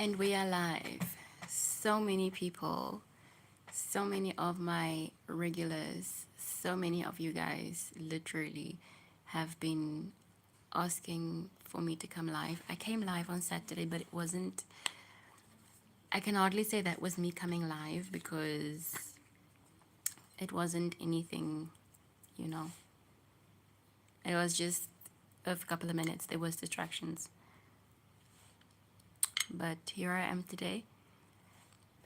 And we are live. So many people, so many of my regulars, so many of you guys literally have been asking for me to come live. I came live on Saturday, but I can hardly say that was me coming live because it wasn't anything, you know. It was just a couple of minutes. There was distractions. But here I am today.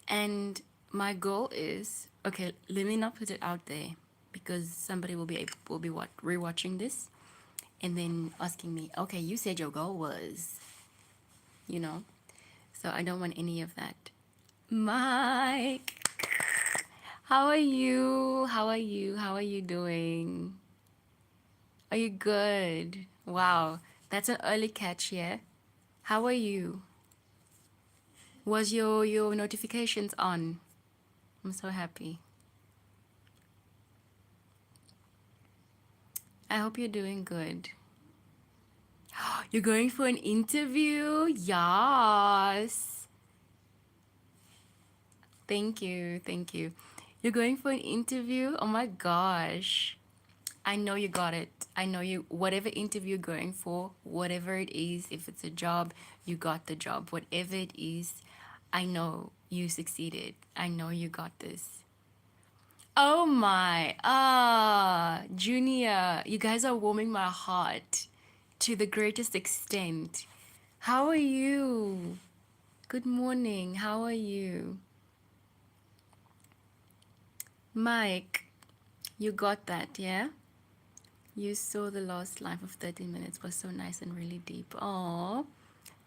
And my goal is okay. Let me not put it out there because somebody will be what rewatching this and then asking me, okay, you said your goal was, you know. So I don't want any of that. Mike, how are you? How are you? How are you doing? Are you good? Wow, that's an early catch here. How are you? Was your notifications on? I'm so happy. I hope you're doing good. You're going for an interview? Yes. Thank you. Thank you. You're going for an interview? Oh my gosh. I know you got it. I know you, whatever interview you're going for, whatever it is, if it's a job, you got the job. Whatever it is, I know you succeeded. I know you got this. Oh my. Junior, you guys are warming my heart to the greatest extent. How are you? Good morning. How are you? Mike, you got that, yeah? You saw the last live of 13 minutes was so nice and really deep. Oh,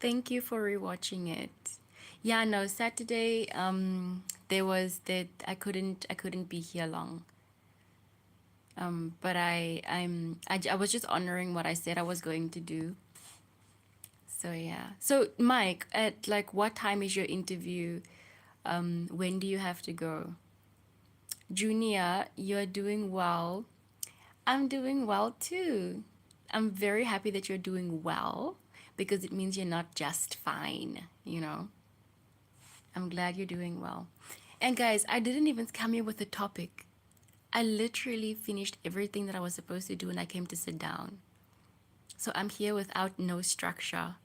thank you for rewatching it. Yeah, no, Saturday, there was that I couldn't be here long. But I was just honoring what I said I was going to do. So yeah. So Mike, at like what time is your interview? When do you have to go? Junior, you're doing well. I'm doing well too. I'm very happy that you're doing well because it means you're not just fine, you know? I'm glad you're doing well. And guys, I didn't even come here with a topic. I literally finished everything that I was supposed to do and I came to sit down. So I'm here without no structure.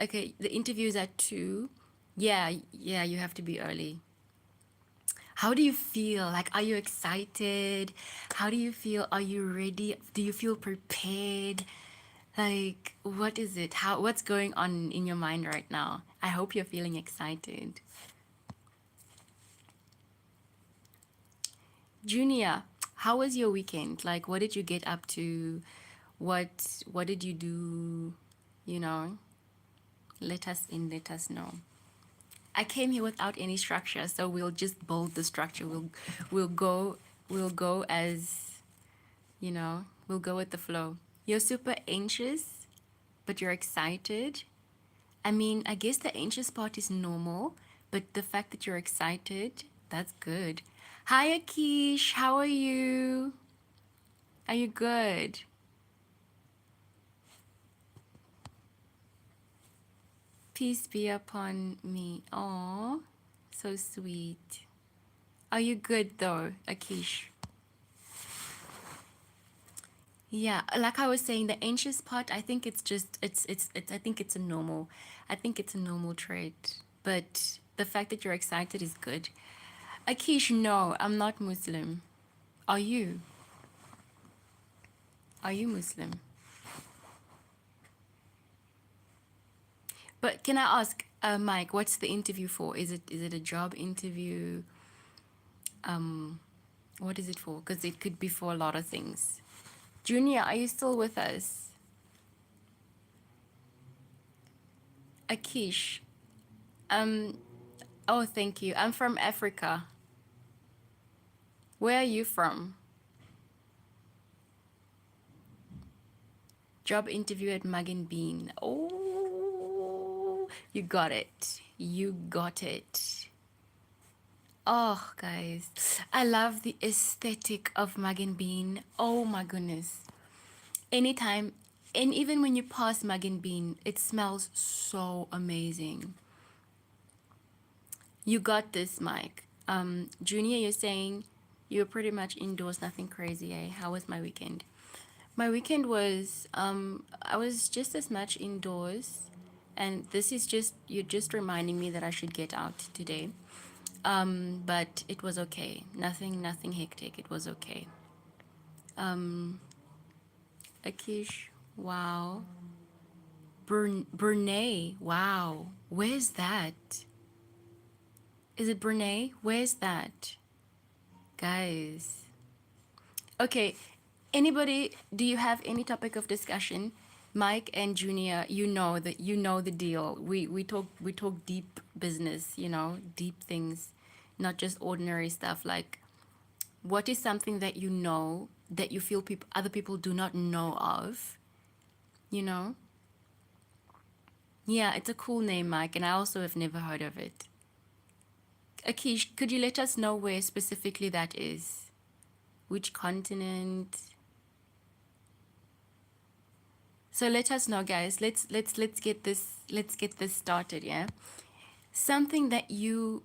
Okay, the interview is at 2. Yeah, you have to be early. How do you feel? Like, are you excited? How do you feel? Are you ready? Do you feel prepared? Like, what is it? What's going on in your mind right now? I hope you're feeling excited. Junior, how was your weekend? Like, what did you get up to? What did you do? You know, let us in, let us know. I came here without any structure, so we'll just build the structure. We'll go we'll go as, we'll go with the flow. You're super anxious, but you're excited. I mean, I guess the anxious part is normal, but the fact that you're excited, that's good. Hi Akish, how are you? Are you good? Peace be upon me. Oh, so sweet. Are you good though, Akish? Yeah, like I was saying, the anxious part, I think it's just it's I think it's a normal trait. But the fact that you're excited is good. Akish, no, I'm not Muslim. Are you? Are you Muslim? But can I ask, Mike, what's the interview for? Is it a job interview? What is it for? Because it could be for a lot of things. Junior, are you still with us? Akish. Um. Oh, thank you. I'm from Africa. Where are you from? Job interview at Mug and Bean. Oh, you got it. You got it. Oh, guys, I love the aesthetic of Mug and Bean. Oh my goodness. Anytime, And even when you pass Mug and Bean, it smells so amazing. You got this, Mike. Junior, you're saying you're pretty much indoors, nothing crazy, eh? How was my weekend? My weekend was, I was just as much indoors, and this is just, you're just reminding me that I should get out today. But it was okay. Nothing hectic. It was okay. Akish, wow. Brunei, wow. Where's that? Is it Brunei? Where's that? Guys. Okay, anybody, do you have any topic of discussion? Mike and Junior, you know the deal. We talk deep business, deep things, not just ordinary stuff. Like, what is something that you know that you feel other people do not know of? You know? Yeah, it's a cool name, Mike, and I also have never heard of it. Akish, could you let us know where specifically that is? Which continent? So let us know, guys. Let's get this started, yeah? Something that you,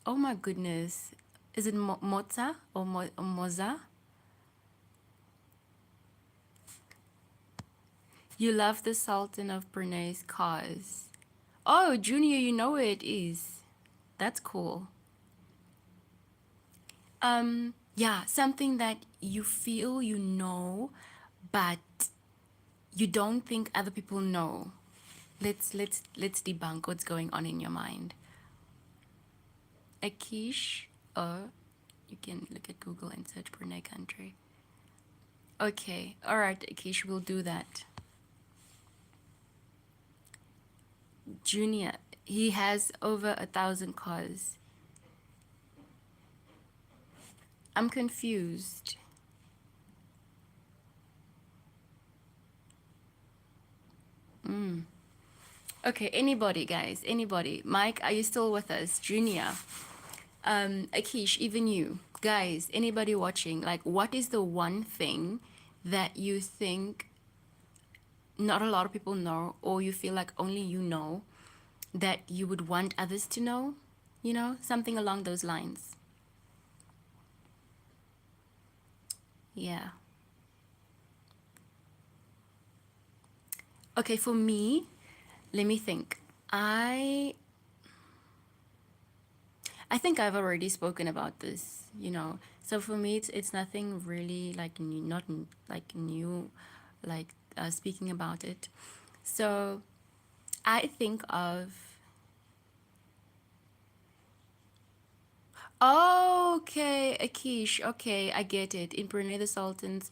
oh my goodness. Is it Moza or Moza? You love the Sultan of Brunei's cars. Oh, Junior, you know where it is. That's cool. Yeah, something that you feel you know, but you don't think other people know. Let's debunk what's going on in your mind. Akish, or you can look at Google and search Brunei country. Okay, all right, Akish, we'll do that. Junior, he has over 1,000 cars. I'm confused. Okay, anybody, guys, anybody. Mike, are you still with us? Junior, Akish, even you, guys, anybody watching, like, what is the one thing that you think not a lot of people know, or you feel like only you know, that you would want others to know? Something along those lines. Yeah. Okay, for me, let me think. I I think I've already spoken about this. So for me, it's nothing really like new, not like new, like speaking about it. So I think of, okay, Akish. Okay, I get it. In Brunei, the Sultans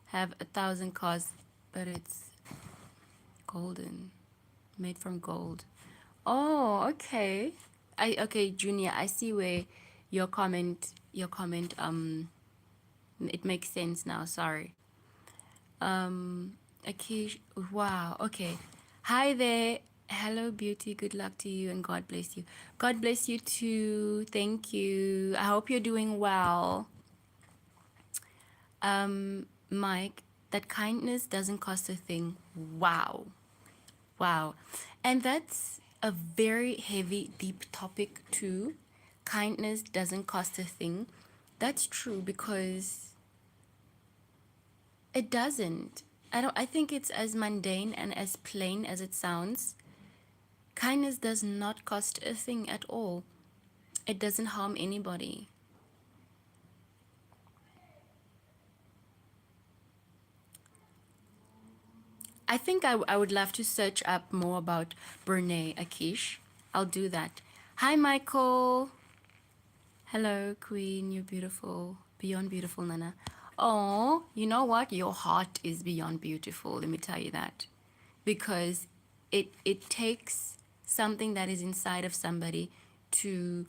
have 1,000 cars, but it's golden, made from gold. Oh, okay. Okay, Junior, I see where your comment it makes sense now. Sorry. Okay, wow. Okay. Hi there. Hello, beauty. Good luck to you and God bless you. God bless you too. Thank you. I hope you're doing well. Mike, that kindness doesn't cost a thing. Wow. Wow. And that's a very heavy, deep topic too. Kindness doesn't cost a thing. That's true because it doesn't. I think it's as mundane and as plain as it sounds. Kindness does not cost a thing at all. It doesn't harm anybody. I think I would love to search up more about Brunei, Akish. I'll do that. Hi, Michael. Hello, Queen. You're beautiful. Beyond beautiful, Nana. Oh, you know what? Your heart is beyond beautiful. Let me tell you that. Because it takes something that is inside of somebody to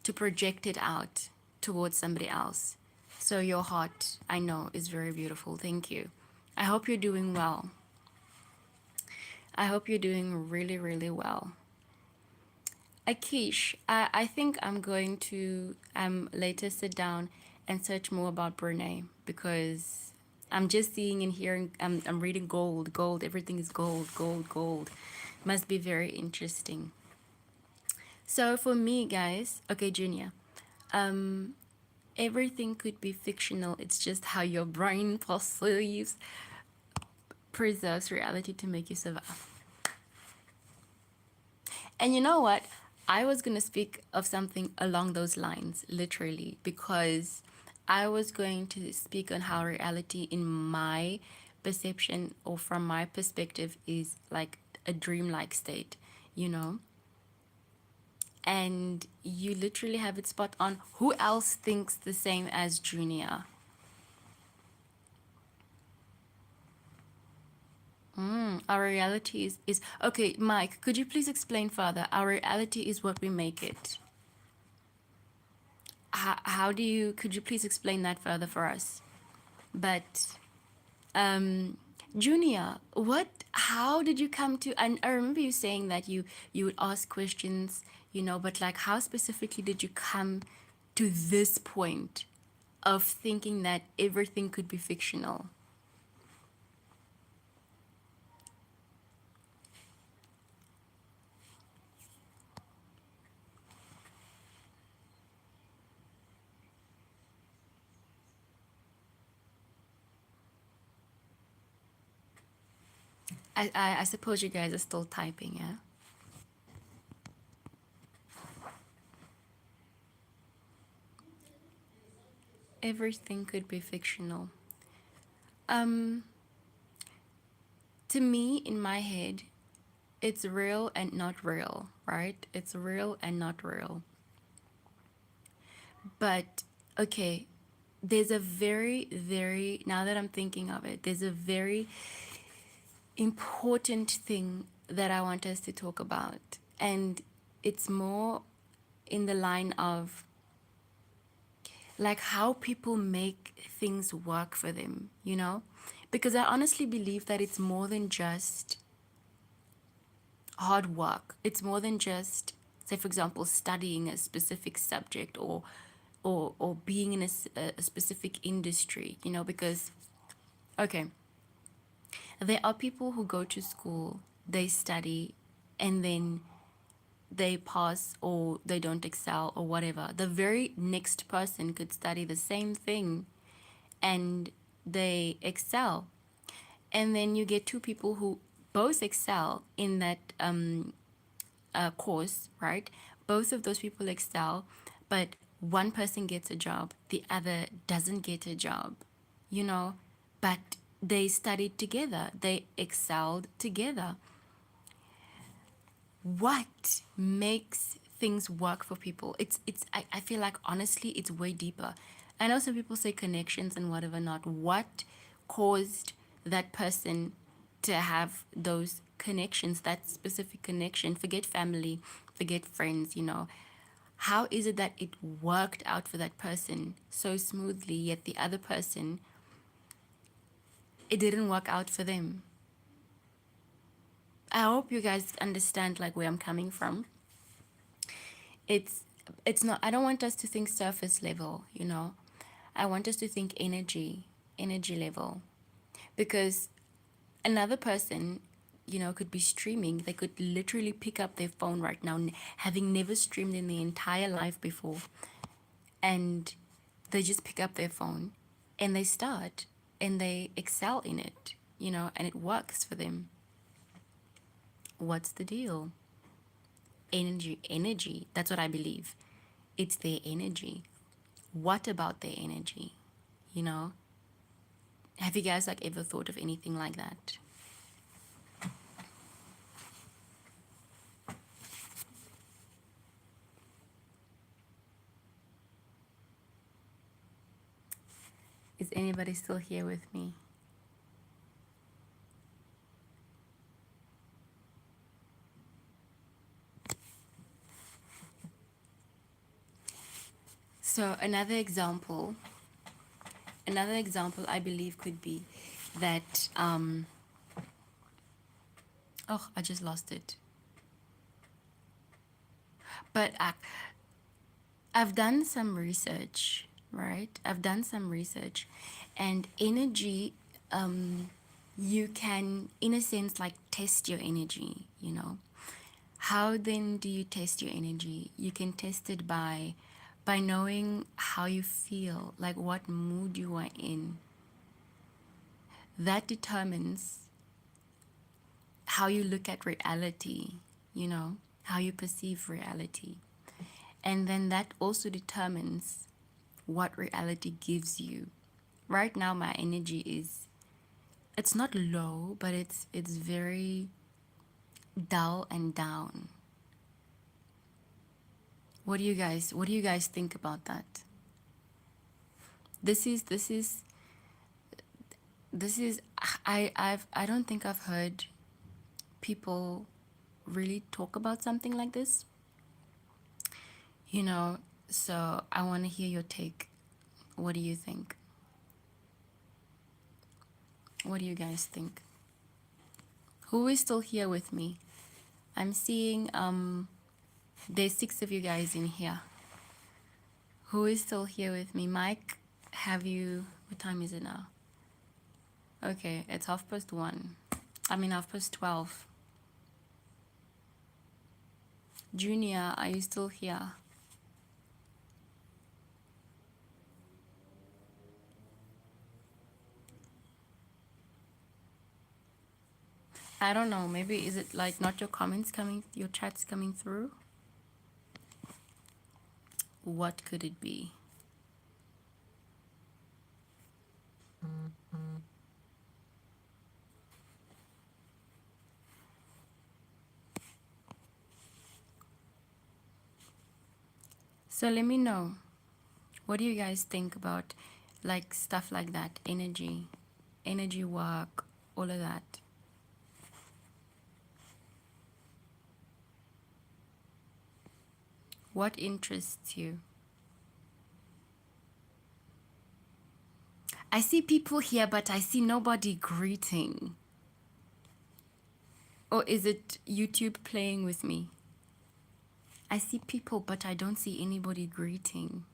to project it out towards somebody else. So your heart, I know, is very beautiful. Thank you. I hope you're doing well. I hope you're doing really, really well. Akish, I think I'm going to later sit down and search more about Brunei because I'm just seeing and hearing. I'm reading gold, gold. Everything is gold, gold, gold. Must be very interesting. So for me, guys, okay, Junior, everything could be fictional. It's just how your brain perceives, preserves reality to make you survive. And you know what? I was going to speak of something along those lines, literally, because I was going to speak on how reality, in my perception or from my perspective, is like a dreamlike state, you know? And you literally have it spot on. Who else thinks the same as Junior? Our reality is okay, Mike, could you please explain further? Our reality is what we make it. How do you, could you please explain that further for us? But um Junior, what, how did you come to, and I remember you saying that you would ask questions, you know, but like how specifically did you come to this point of thinking that everything could be fictional? I suppose you guys are still typing, yeah? Everything could be fictional. Um, to me, in my head, it's real and not real, right? It's real and not real. But okay, there's a very, very, now that I'm thinking of it, there's a very important thing that I want us to talk about. And it's more in the line of like how people make things work for them, you know? Because I honestly believe that it's more than just hard work. It's more than just, say, for example, studying a specific subject or being in a specific industry, you know, because, okay, there are people who go to school, they study, and then they pass or they don't excel or whatever. The very next person could study the same thing and they excel. And then you get two people who both excel in that course, right? Both of those people excel, but one person gets a job, the other doesn't get a job, you know, but they studied together, they excelled together. What makes things work for people? I feel like honestly it's way deeper. I know some people say connections and whatever not. What caused that person to have those connections, that specific connection? Forget family, forget friends, you know. How is it that it worked out for that person so smoothly, yet the other person, it didn't work out for them? I hope you guys understand like where I'm coming from. it's it's not, I don't want us to think surface level, you know. I want us to think energy level, because another person, you know, could be streaming. They could literally pick up their phone right now, having never streamed in their entire life before, and they just pick up their phone and they start and they excel in it, you know, and it works for them. What's the deal? Energy, that's what I believe. It's their energy. What about their energy, you know? Have you guys like ever thought of anything like that? Is anybody still here with me? So another example I believe could be that oh, I just lost it. But I've done some research, right? I've done some research, and energy you can, in a sense, like test your energy, you know. How then do you test your energy? You can test it by knowing how you feel, like what mood you are in. That determines how you look at reality, you know, how you perceive reality. And then that also determines what reality gives you. Right now my energy is, it's not low, but it's very dull and down. What do you guys think about that? This is I don't think I've heard people really talk about something like this, you know. So I want to hear your take. What do you think? What do you guys think? Who is still here with me? I'm seeing there's 6 of you guys in here. Who is still here with me? Mike, have you, what time is it now? Okay, it's 1:30. I mean 12:30. Junior, are you still here? I don't know. Maybe is it like not your comments coming, your chats coming through? What could it be? So let me know. What do you guys think about like stuff like that? Energy work, all of that. What interests you? I see people here, but I see nobody greeting. Or is it YouTube playing with me? I see people, but I don't see anybody greeting.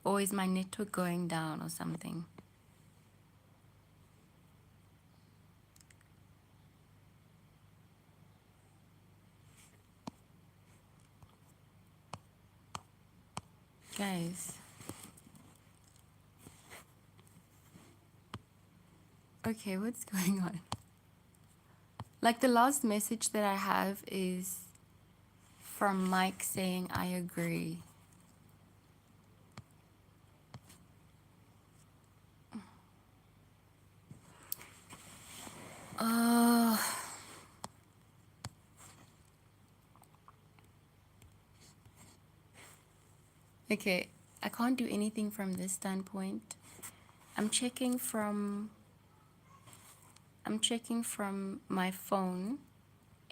Or is my network going down or something? Guys. Okay, what's going on? Like the last message that I have is from Mike saying, I agree. Uh, okay, I can't do anything from this standpoint. I'm checking from my phone,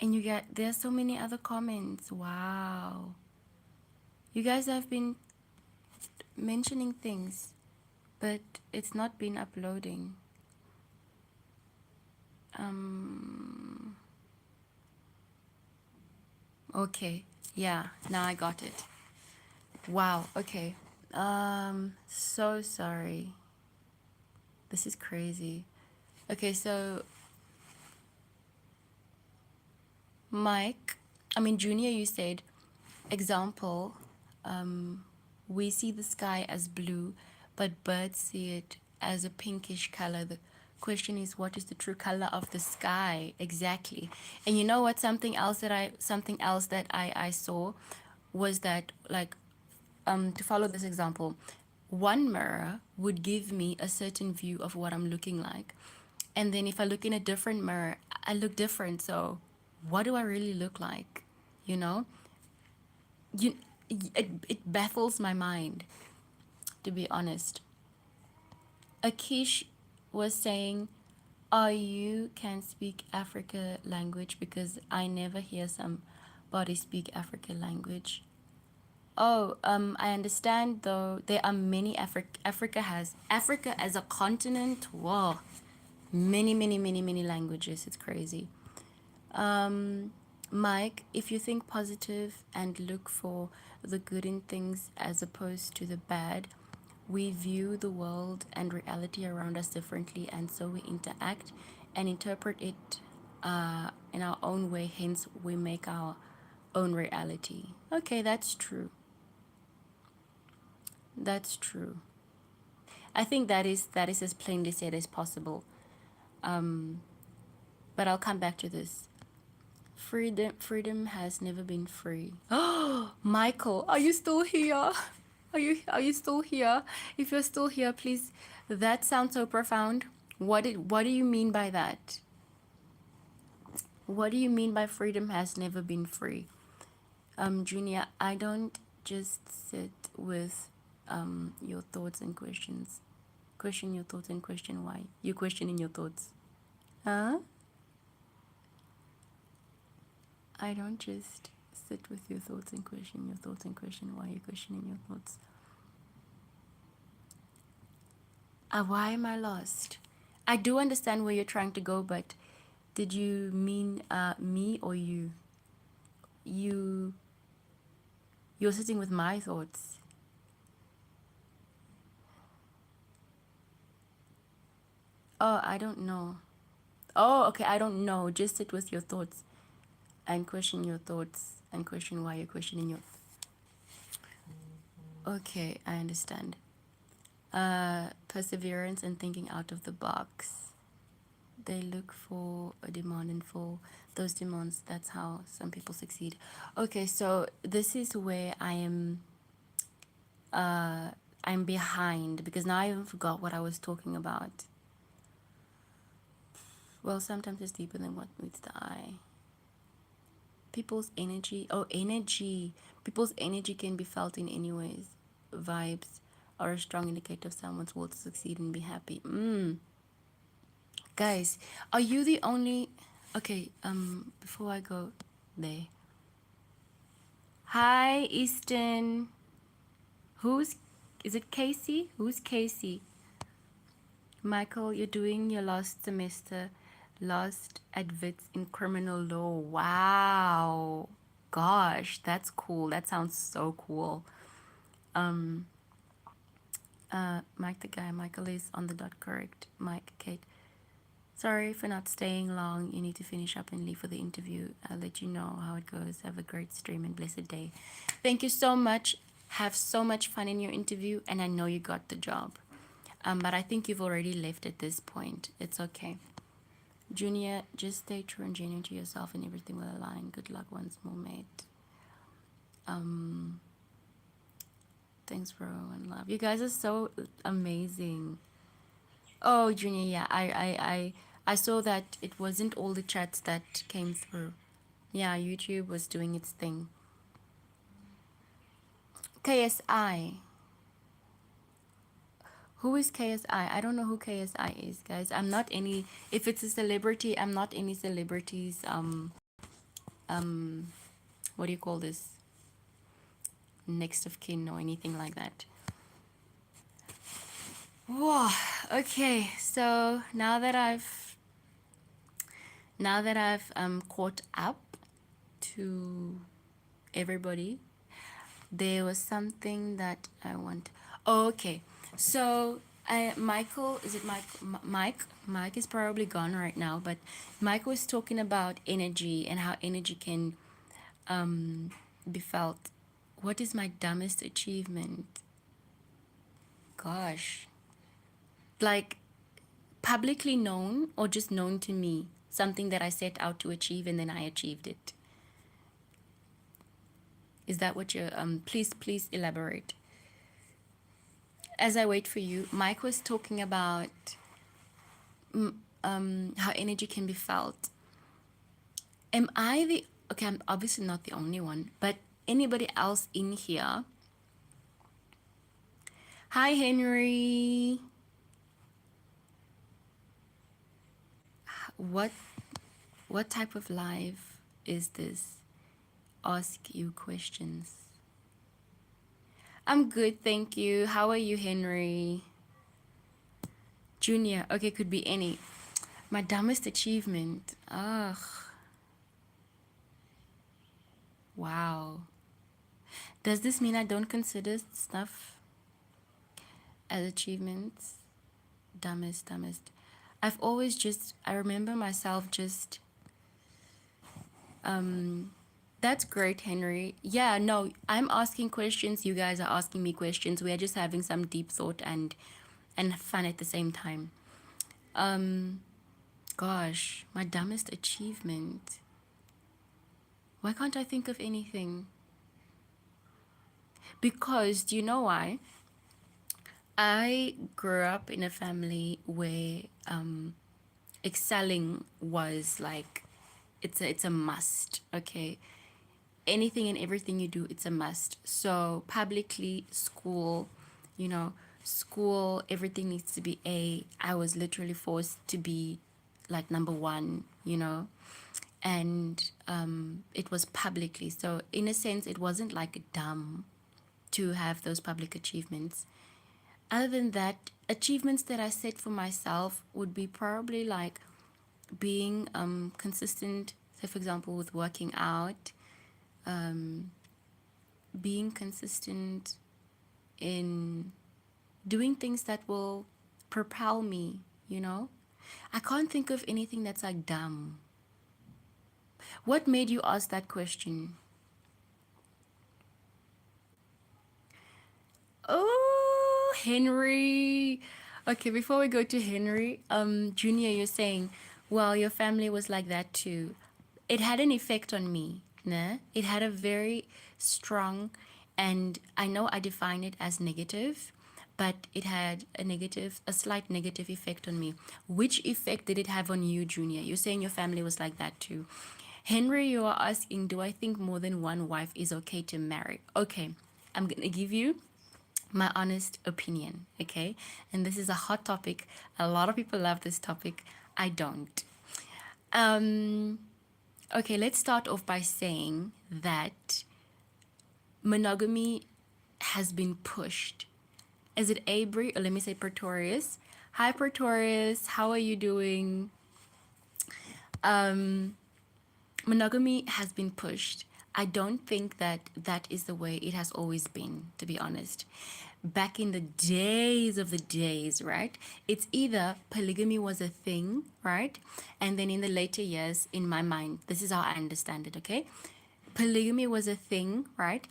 and you get, there's so many other comments. Wow. You guys have been mentioning things, but it's not been uploading. Okay. Yeah, now I got it. Wow. Okay. So sorry. This is crazy. Okay, so Mike, I mean Junior, you said, example, we see the sky as blue, but birds see it as a pinkish color. The question is, what is the true color of the sky? Exactly. And you know what? Something else that I saw was that, like, to follow this example, one mirror would give me a certain view of what I'm looking like. And then if I look in a different mirror, I look different. So what do I really look like? You know? You, it baffles my mind, to be honest. Akish was saying, "Oh, you can speak Africa language because I never hear somebody speak Africa language." Oh, I understand though. There are many Africa as a continent. Whoa, many, many, many, many languages. It's crazy. Mike, if you think positive and look for the good in things as opposed to the bad, we view the world and reality around us differently, and so we interact and interpret it in our own way. Hence, we make our own reality. Okay, that's true. That's true. I think that is as plainly said as possible. But I'll come back to this. Freedom has never been free. Oh, Michael, are you still here? Are you still here? If you're still here, please. That sounds so profound. What do you mean by that? What do you mean by freedom has never been free? Junior, I don't just sit with your thoughts and questions. Question your thoughts and question why. You questioning your thoughts. Huh? I don't just sit with your thoughts and question your thoughts and question why you're questioning your thoughts. Why am I lost? I do understand where you're trying to go, but did you mean me or you? You you're sitting with my thoughts. Oh, I don't know. Oh, okay, I don't know. Just sit with your thoughts and question your thoughts and question why you're questioning your. Okay, I understand. Perseverance and thinking out of the box. They look for a demand and for those demands. That's how some people succeed. Okay, so this is where I'm behind because now I even forgot what I was talking about. Well, sometimes it's deeper than what meets the eye. People's energy, oh, energy. People's energy can be felt in any ways. Vibes are a strong indicator of someone's will to succeed and be happy. Guys, are you the only. Okay, before I go there. Hi, Easton. Who's. Is it Casey? Who's Casey? Michael, you're doing your last semester, last advits in criminal law. Wow. Gosh, that's cool. That sounds so cool. Mike the guy, Michael is on the dot correct. Mike, Kate. Sorry for not staying long. You need to finish up and leave for the interview. I'll let you know how it goes. Have a great stream and blessed day. Thank you so much. Have so much fun in your interview, and I know you got the job. But I think you've already left at this point. It's okay. Junior, just stay true and genuine to yourself and everything will align. Good luck once more, mate. Thanks for one love. You guys are so amazing. Oh, Junior, yeah, I saw that it wasn't all the chats that came through. Yeah, YouTube was doing its thing. KSI. Who is KSI? I don't know who KSI is, guys. I'm not any. If it's a celebrity, I'm not any celebrities. What do you call this? Next of kin or anything like that. Whoa. Okay. So now that I've caught up to everybody, there was something that I want. Oh, okay. So, Michael, is it Mike? Mike? Mike is probably gone right now, but Mike was talking about energy and how energy can be felt. What is my dumbest achievement? Gosh. Like, publicly known or just known to me? Something that I set out to achieve and then I achieved it. Is that what you're please elaborate. As I wait for you, Mike was talking about how energy can be felt. Am I the okay? I'm obviously not the only one, but anybody else in here? Hi, Henry. What what type of life is this? Ask you questions. I'm good, thank you. How are you, Henry? Junior. Okay, could be any. My dumbest achievement. Ugh. Wow. Does this mean I don't consider stuff as achievements, dumbest. I've always just, I remember myself just, that's great, Henry. Yeah, no, I'm asking questions. You guys are asking me questions. We are just having some deep thought and fun at the same time. Gosh, my dumbest achievement. Why can't I think of anything? Because do you know why? I grew up in a family where excelling was like it's a must, okay? Anything and everything you do, it's a must. So publicly, school, you know, school, everything needs to be A. I was literally forced to be like number one, and it was publicly. So in a sense, it wasn't like dumb to have those public achievements. Other than that, achievements that I set for myself would be probably like being consistent. Say, for example, with working out, being consistent in doing things that will propel me, you know? I can't think of anything that's like dumb. What made you ask that question? Oh, Henry. Okay, before we go to Henry, Junior, you're saying, well, your family was like that too. It had an effect on me, né? It had a very strong, and I know I define it as negative, but it had a slight negative effect on me. Which effect did it have on you, Junior? You're saying your family was like that too. Henry, you are asking, do I think more than one wife is okay to marry? Okay, I'm gonna give you my honest opinion, okay? And this is a hot topic. A lot of people love this topic. I don't. Um, okay, let's start off by saying that monogamy has been pushed. Is it Abri, or let me say Pretorius? Hi, Pretorius. How are you doing? Monogamy has been pushed. I don't think that that is the way it has always been, to be honest. Back in the days of the days, right? It's either polygamy was a thing, right? And then in the later years, in my mind, this is how I understand it, okay? Polygamy was a thing, right?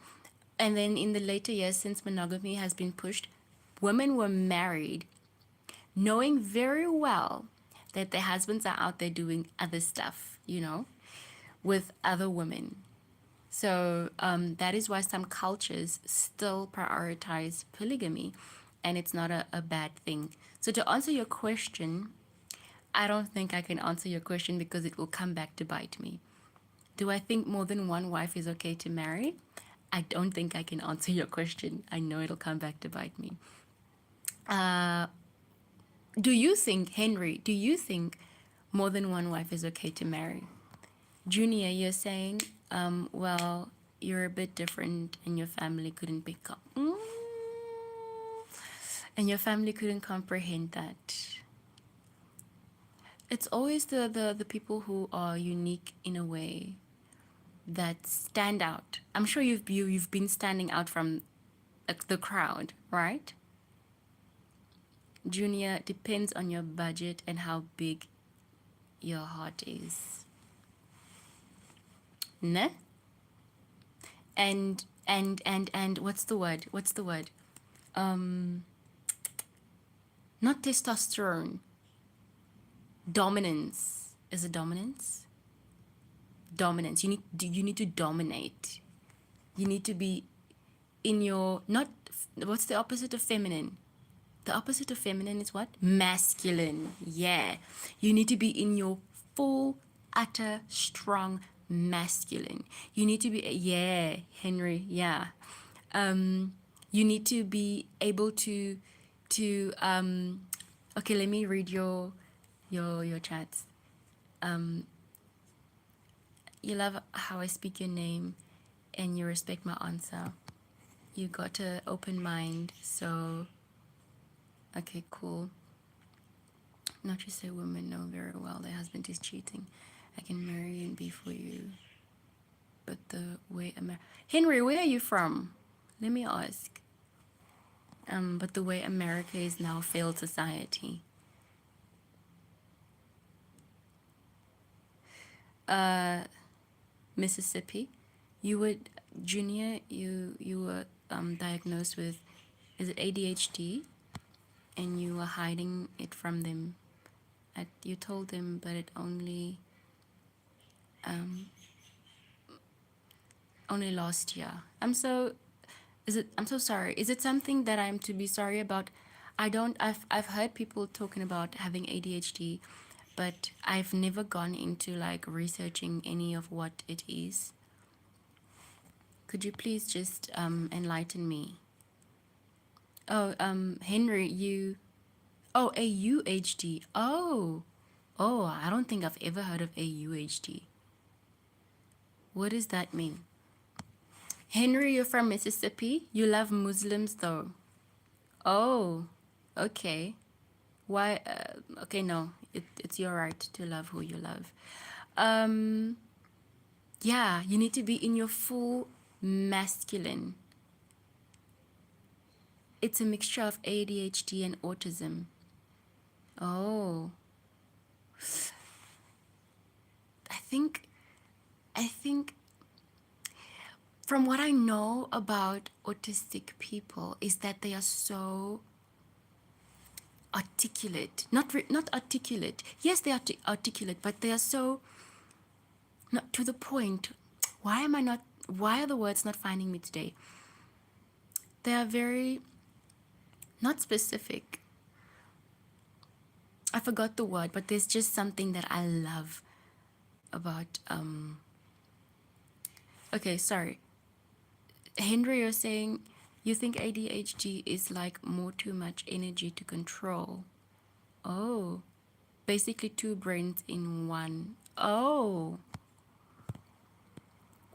And then in the later years, since monogamy has been pushed, women were married knowing very well that their husbands are out there doing other stuff, with other women. So that is why some cultures still prioritize polygamy, and it's not a bad thing. So to answer your question, I don't think I can answer your question because it will come back to bite me. Do I think more than one wife is okay to marry? I don't think I can answer your question. I know it'll come back to bite me. Do you think, Henry, do you think more than one wife is okay to marry? Junior, you're saying, well, you're a bit different and your family couldn't pick up. And your family couldn't comprehend that. It's always the people who are unique in a way that stand out. I'm sure you've been standing out from the crowd, right? Junior, depends on your budget and how big your heart is. Ne? And what's the word? Not testosterone. Dominance. Is it dominance? Dominance. You need to dominate. You need to be in your, not, what's the opposite of feminine? The opposite of feminine is what? Masculine. Yeah. You need to be in your full, utter, strong masculine. You need to be, yeah, Henry, yeah. You need to be able to okay, let me read your chats. You love how I speak your name and you respect my answer. You got an open mind, so okay, cool. Not just say women know very well their husband is cheating. I can marry you and be for you. But the way Henry, where are you from? Let me ask. but the way America is now a failed society. Mississippi, you would Junior, you were diagnosed with, is it ADHD, and you were hiding it from them. You told them, but it only last year. I'm so sorry. Is it something that I'm to be sorry about? I've heard people talking about having ADHD, but I've never gone into like researching any of what it is. Could you please just enlighten me? Oh, Henry, AUHD. Oh, I don't think I've ever heard of AUHD. What does that mean? Henry, you're from Mississippi. You love Muslims though. Oh, okay. Why? Okay, no, it's your right to love who you love. Um, yeah, you need to be in your full masculine. It's a mixture of ADHD and autism. Oh, I think, I think from what I know about autistic people is that they are so articulate. Not articulate. Yes, they are articulate, but they are so not to the point. Why are the words not finding me today? They are very not specific. I forgot the word, but there's just something that I love about okay, sorry. Henry, you're saying you think ADHD is like more too much energy to control. Oh, basically two brains in one. Oh,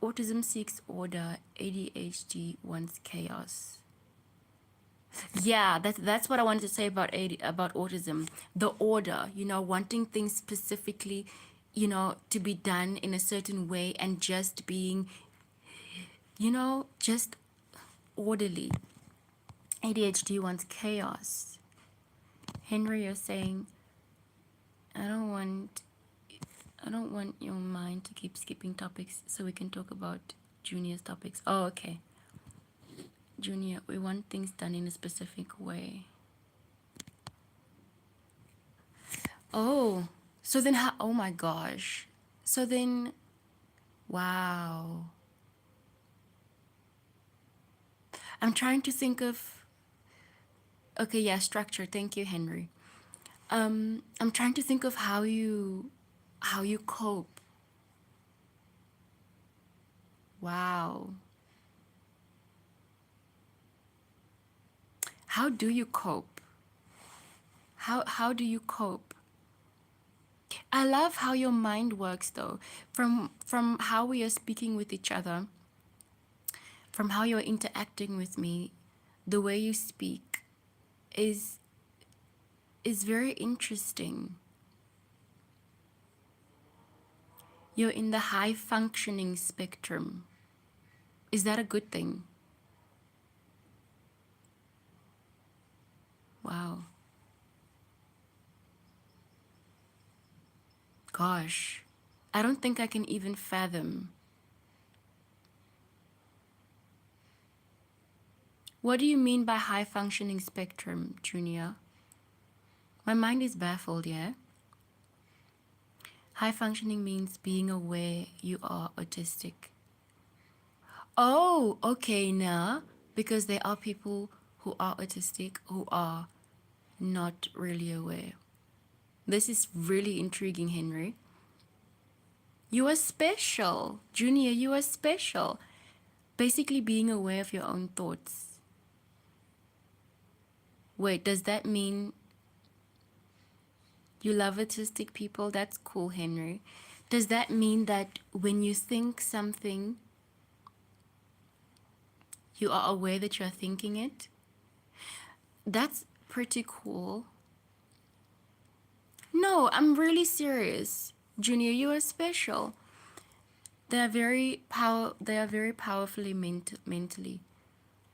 autism seeks order, ADHD wants chaos. Yeah, that's what I wanted to say about about autism. The order, wanting things specifically, to be done in a certain way and just being, just orderly. ADHD wants chaos. Henry, you're saying, I don't want I don't want your mind to keep skipping topics so we can talk about Junior's topics. Oh, okay. Junior, we want things done in a specific way. Oh, so then how? Oh my gosh. So then, wow. I'm trying to think of. Okay, yeah, structure. Thank you, Henry. I'm trying to think of how you cope. Wow. How do you cope? How do you cope? I love how your mind works though. From how we are speaking with each other, from how you're interacting with me, the way you speak is is very interesting. You're in the high functioning spectrum. Is that a good thing? Wow. Gosh. I don't think I can even fathom. What do you mean by high functioning spectrum, Junior? My mind is baffled, yeah? High functioning means being aware you are autistic. Oh, okay, now, because there are people who are autistic who are not really aware. This is really intriguing, Henry. You are special. Junior, you are special. Basically, being aware of your own thoughts. Wait, does that mean you love autistic people? That's cool, Henry. Does that mean that when you think something, you are aware that you're thinking it? That's pretty cool. No, I'm really serious. Junior, you are special. They are very powerfully mentally.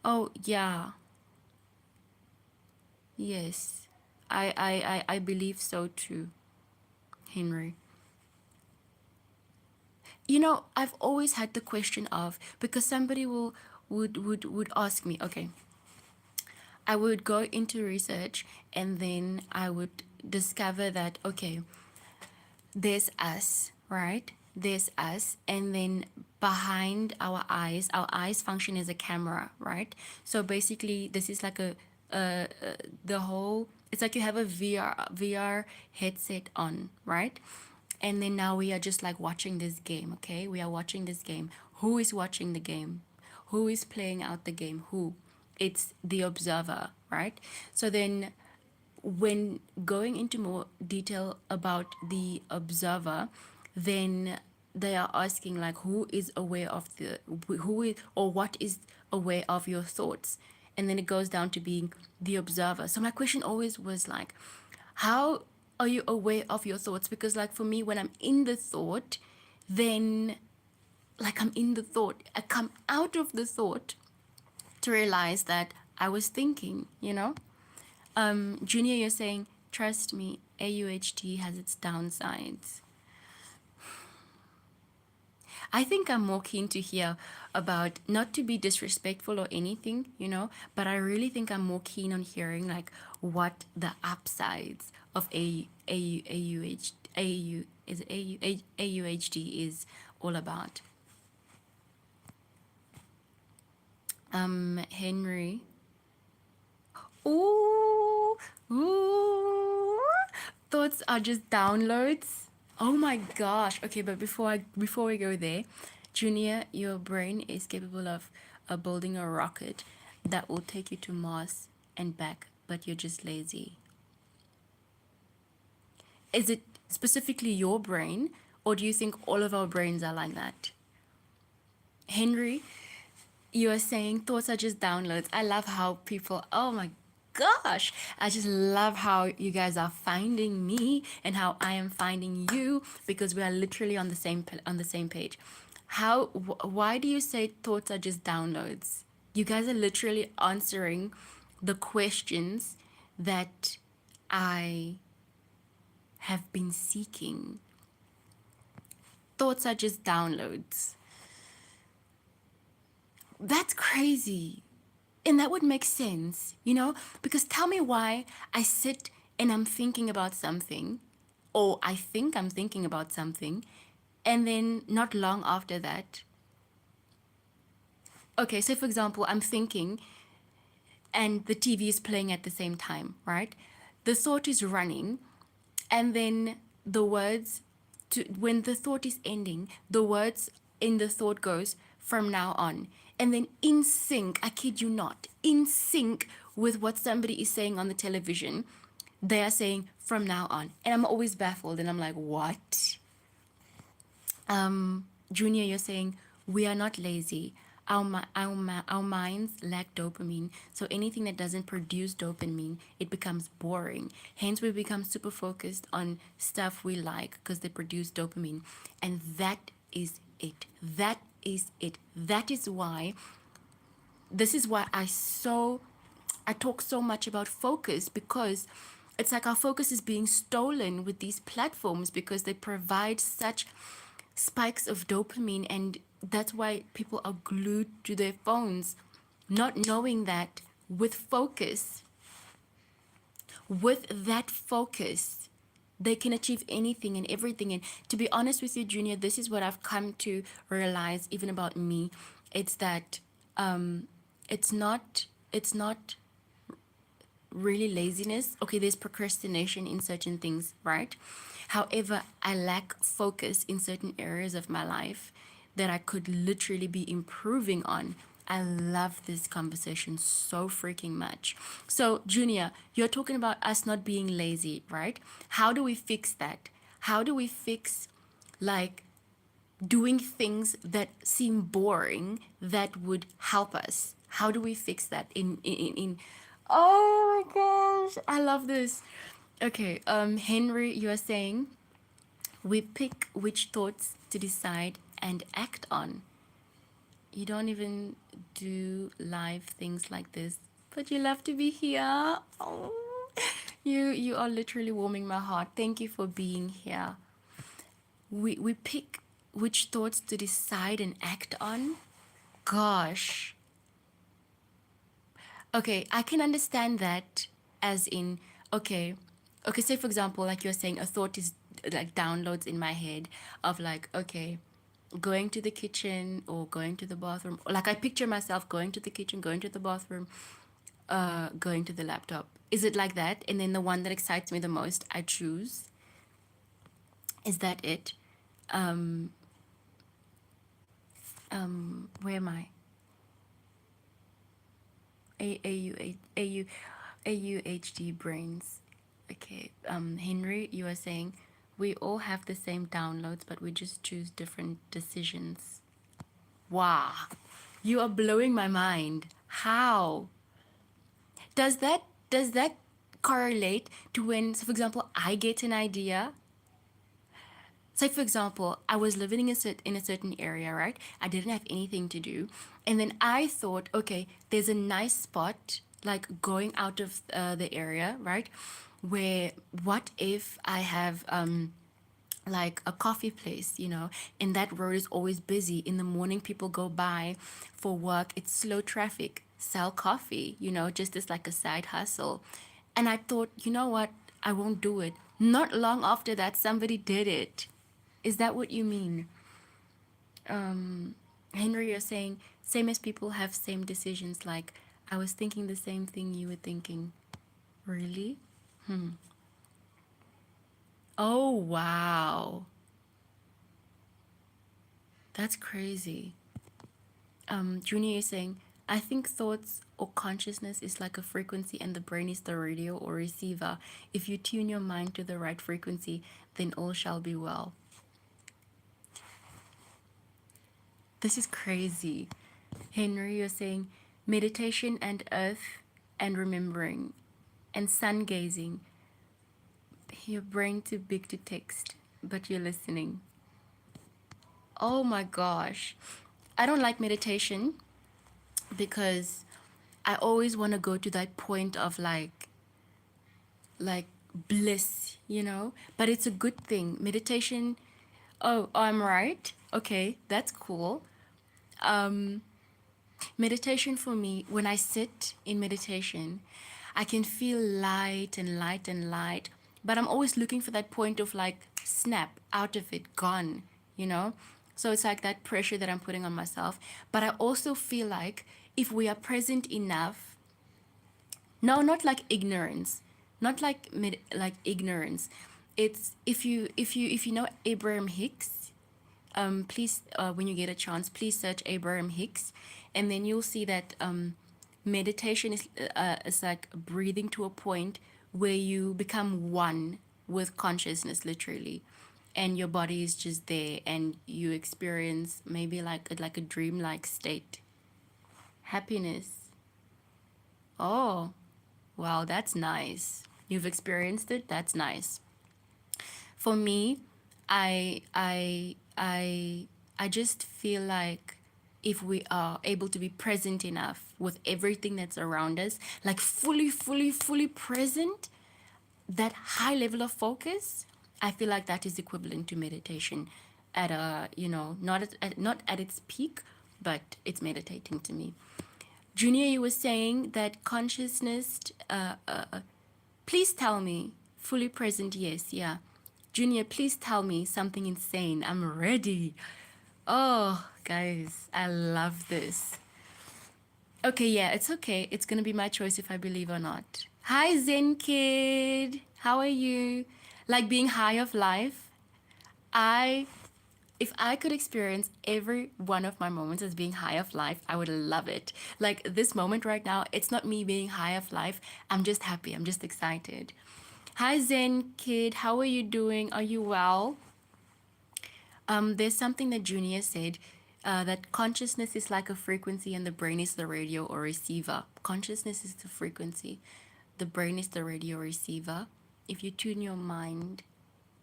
Oh, yeah. Yes. I believe so too, Henry. You know, I've always had the question of, because somebody would ask me, okay, I would go into research and then I would discover that, okay, there's us, right? There's us, and then behind our eyes function as a camera, right? So basically, this is like the whole. It's like you have a VR headset on, right? And then now we are just like watching this game. Okay, we are watching this game. Who is watching the game? Who is playing out the game? Who? It's the observer, right? So then when going into more detail about the observer, then they are asking like who is aware of the who is or what is aware of your thoughts, and then it goes down to being the observer. So my question always was like, how are you aware of your thoughts? Because like for me, when I'm in the thought, then like I'm in the thought, I come out of the thought to realize that I was thinking, you know. Junior, you're saying, trust me, AUHD has its downsides. I think I'm more keen to hear about, not to be disrespectful or anything, you know, but I really think I'm more keen on hearing like what the upsides of AUHD is all about. Henry. Ooh, ooh. Thoughts are just downloads. Oh my gosh. Okay, but before we go there, Junior, your brain is capable of building a rocket that will take you to Mars and back, but you're just lazy. Is it specifically your brain, or do you think all of our brains are like that? Henry, you are saying thoughts are just downloads. I love how people, oh my gosh, I just love how you guys are finding me and how I am finding you, because we are literally on the same page. Why do you say thoughts are just downloads? You guys are literally answering the questions that I have been seeking. Thoughts are just downloads. That's crazy. And that would make sense, you know? Because tell me why I sit and I'm thinking about something, or I think I'm thinking about something, and then not long after that, okay, so for example, I'm thinking and the TV is playing at the same time, right? The thought is running, and then the words, when the thought is ending, the words in the thought goes from now on, and then in sync, I kid you not, in sync with what somebody is saying on the television, they are saying from now on, and I'm always baffled and I'm like, what? Junior, you're saying we are not lazy. Our minds lack dopamine. So anything that doesn't produce dopamine, it becomes boring. Hence, we become super focused on stuff we like because they produce dopamine. And that is it. That is it. That is why, this is why I talk so much about focus, because it's like our focus is being stolen with these platforms because they provide such spikes of dopamine, and that's why people are glued to their phones, not knowing that with that focus, they can achieve anything and everything. And to be honest with you, Junior, this is what I've come to realize even about me. It's that it's not really laziness. Okay, there's procrastination in certain things, right? However, I lack focus in certain areas of my life that I could literally be improving on. I love this conversation so freaking much. So, Junior, you're talking about us not being lazy, right? How do we fix that? How do we fix, like, doing things that seem boring that would help us? How do we fix that in Oh my gosh, I love this. Okay, Henry, you are saying we pick which thoughts to decide and act on. You don't even do live things like this, but you love to be here. Oh. You are literally warming my heart. Thank you for being here. We pick which thoughts to decide and act on. Gosh. Okay, I can understand that as in, okay, okay, say for example, like you're saying, a thought is like downloads in my head of like, okay, going to the kitchen or going to the bathroom. Like I picture myself going to the kitchen, going to the bathroom, going to the laptop. Is it like that? And then the one that excites me the most, I choose. Is that it? Um, where am I? AUHD brains. Okay. Henry, you are saying we all have the same downloads, but we just choose different decisions. Wow. You are blowing my mind. How? Does that correlate to when, so for example, I get an idea? Say for example, I was living in a certain area, right? I didn't have anything to do, and then I thought, okay, there's a nice spot like going out of the area, right? Where what if I have like a coffee place, and that road is always busy. In the morning, people go by for work. It's slow traffic. Sell coffee, just as like a side hustle. And I thought, you know what? I won't do it. Not long after that, somebody did it. Is that what you mean? Henry, you're saying same as people have same decisions. Like I was thinking the same thing you were thinking. Really? Oh, wow. That's crazy. Junior is saying, I think thoughts or consciousness is like a frequency and the brain is the radio or receiver. If you tune your mind to the right frequency, then all shall be well. This is crazy. Henry, you're saying meditation and earth and remembering and sun gazing. Your brain too big to text, but you're listening. Oh my gosh. I don't like meditation because I always want to go to that point of like bliss, But it's a good thing. Meditation, oh, I'm right. Okay, that's cool. Meditation for me, when I sit in meditation, I can feel light and light and light, but I'm always looking for that point of like snap out of it, gone, you know? So it's like that pressure that I'm putting on myself. But I also feel like if we are present enough, no, not like ignorance, not like like ignorance. It's if you know Abraham Hicks, please, when you get a chance, please search Abraham Hicks, and then you'll see that meditation is like breathing to a point where you become one with consciousness, literally, and your body is just there, and you experience maybe like a dream-like state, happiness. Oh, wow, that's nice. You've experienced it. That's nice. For me, I just feel like if we are able to be present enough with everything that's around us, like fully present, that high level of focus, I feel like that is equivalent to meditation at a, not at its peak, but it's meditating to me. Junior, you were saying that consciousness, please tell me, fully present, yes, yeah. Junior, please tell me something insane. I'm ready. Oh, guys, I love this. Okay, yeah, it's okay. It's gonna be my choice if I believe or not. Hi, Zen Kid. How are you? Like being high of life. I, if I could experience every one of my moments as being high of life, I would love it. Like this moment right now, it's not me being high of life. I'm just happy. I'm just excited. Hi, Zen Kid. How are you doing? Are you well? There's something that Junior said, that consciousness is like a frequency and the brain is the radio or receiver. Consciousness is the frequency, the brain is the radio receiver. If you tune your mind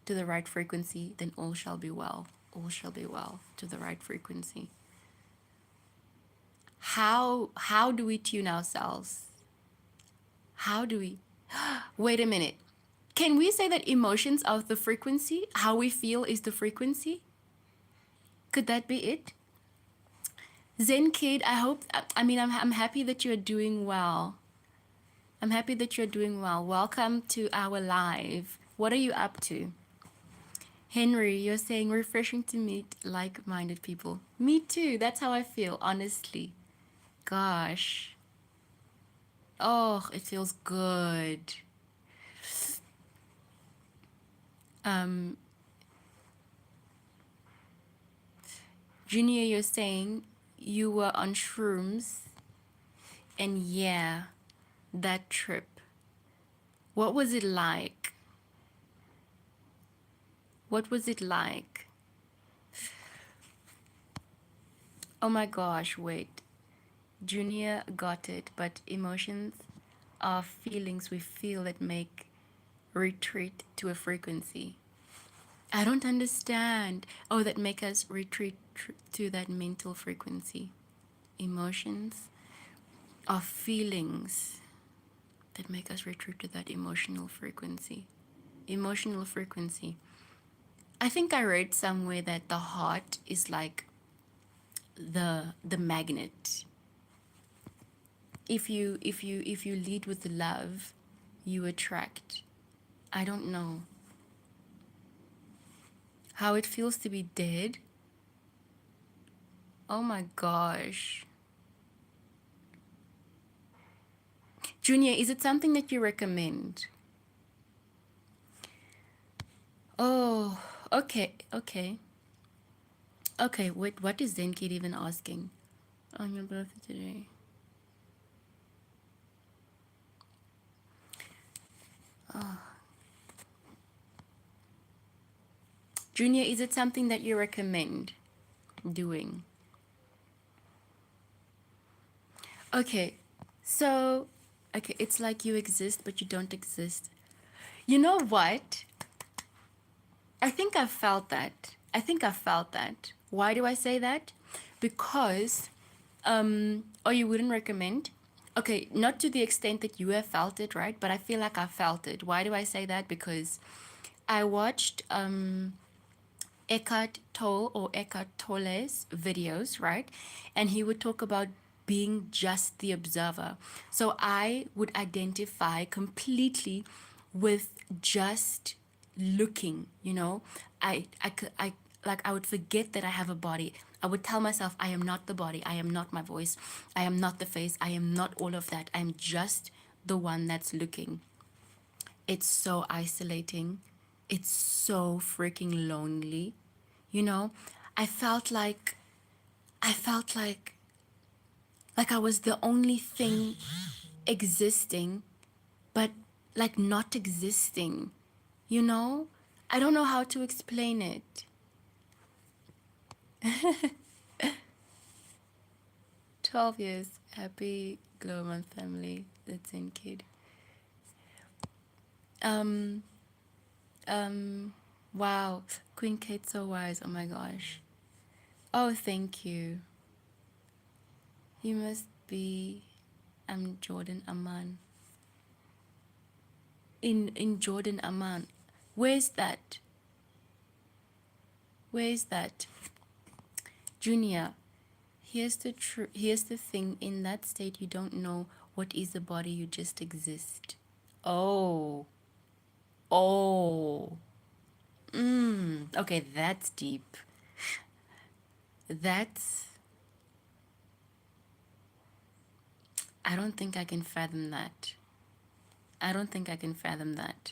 to the right frequency, then all shall be well. All shall be well to the right frequency. How do we tune ourselves? How do we? Wait a minute. Can we say that emotions are the frequency? How we feel is the frequency? Could that be it? Zen Kid, I hope, I mean, I'm happy that you're doing well. I'm happy that you're doing well. Welcome to our live. What are you up to? Henry, you're saying refreshing to meet like minded people. Me too. That's how I feel, honestly. Gosh. Oh, it feels good. Um, Junior, you're saying you were on shrooms, and yeah, that trip. What was it like? What was it like? Oh my gosh, wait. Junior got it, but emotions are feelings we feel that make retreat to a frequency. I don't understand. Oh, that make us retreat to that mental frequency. Emotions are feelings that make us retreat to that emotional frequency. Emotional frequency. I think I read somewhere that the heart is like the magnet. If you lead with love, you attract. I don't know how it feels to be dead. Oh my gosh. Junior, is it something that you recommend? Oh, okay, okay. Okay, wait, what is Zenkid even asking? On your birthday today. Junior, is it something that you recommend doing? Okay, so, okay, it's like you exist, but you don't exist. You know what? I think I felt that. I think I felt that. Why do I say that? Because, or you wouldn't recommend? Okay, not to the extent that you have felt it, right? But I feel like I felt it. Why do I say that? Because I watched Eckhart Tolle or Eckhart Tolle's videos, right? And he would talk about being just the observer. So I would identify completely with just looking, you know. I like I would forget that I have a body. I would tell myself I am not the body, I am not my voice, I am not the face, I am not all of that. I'm just the one that's looking. It's so isolating. It's so freaking lonely. You know, I felt like I felt like I was the only thing existing, but like not existing. You know? I don't know how to explain it. 12 years. Happy Glow Month family. That's in kid. Um wow. Queen Kate so wise. Oh my gosh. Oh, thank you. You must be Jordan Aman. In Jordan Aman. Where's that? Where's that? Junior, here's the thing, in that state you don't know what is the body, you just exist. Oh. Oh. Okay, that's deep. That's I don't think I can fathom that. I don't think I can fathom that.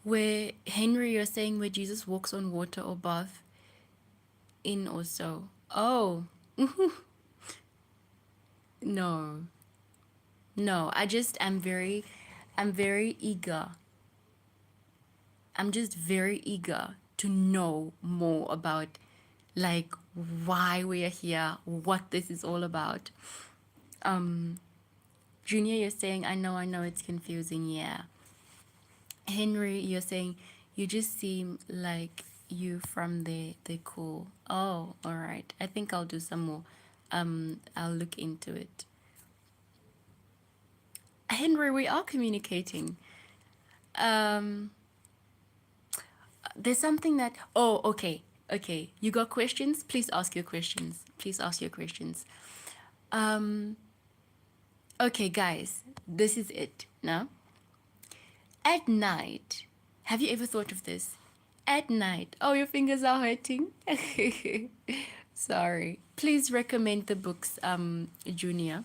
Where Henry, you're saying where Jesus walks on water or bath in or so. Oh, no. No, I'm very eager. I'm just very eager to know more about like why we are here, what this is all about. Junior, you're saying, I know, it's confusing. Yeah. Henry, you're saying You just seem like you from there. They're cool. Oh, all right. I think I'll do some more. I'll look into it. Henry, we are communicating. Um, there's something that. Oh, okay, okay. You got questions? Please ask your questions. Please ask your questions. Um, okay, guys, this is it. Now, at night, have you ever thought of this? At night, oh, your fingers are hurting. Sorry. Please recommend the books, Junior.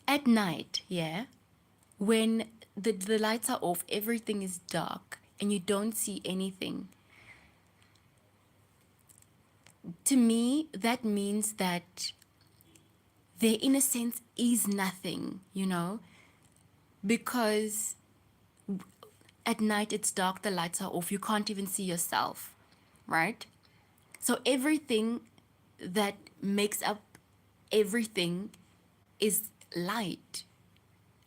At night, yeah, when the lights are off, everything is dark, and you don't see anything. To me, that means that there, in a sense, is nothing, because at night it's dark, the lights are off, you can't even see yourself, right? So everything that makes up everything is light.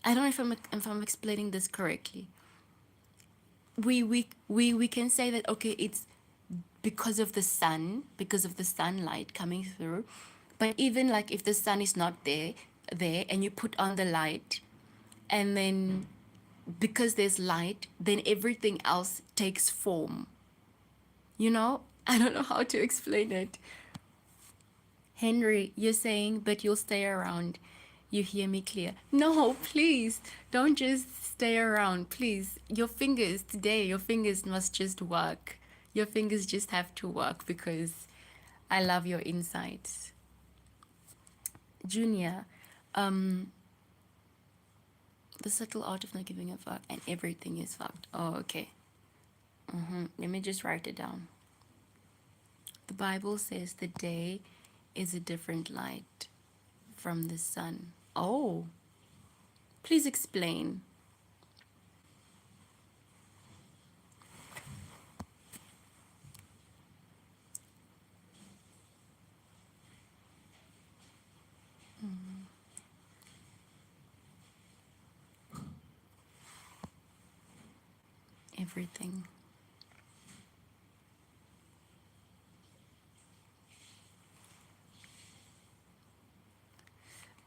I don't know if I'm explaining this correctly. We can say that, okay, it's because of the sun, because of the sunlight coming through. But even like if the sun is not there and you put on the light, and then because there's light, then everything else takes form. I don't know how to explain it. Henry, you're saying, but you'll stay around. You hear me clear. No, please, don't just stay around. Please, your fingers today, your fingers must just work. Your fingers just have to work because I love your insights. Junior, um, the subtle art of not giving a fuck and everything is fucked. Oh, okay. Let me just write it down. The Bible says the day is a different light from the sun. Oh, please explain. Everything.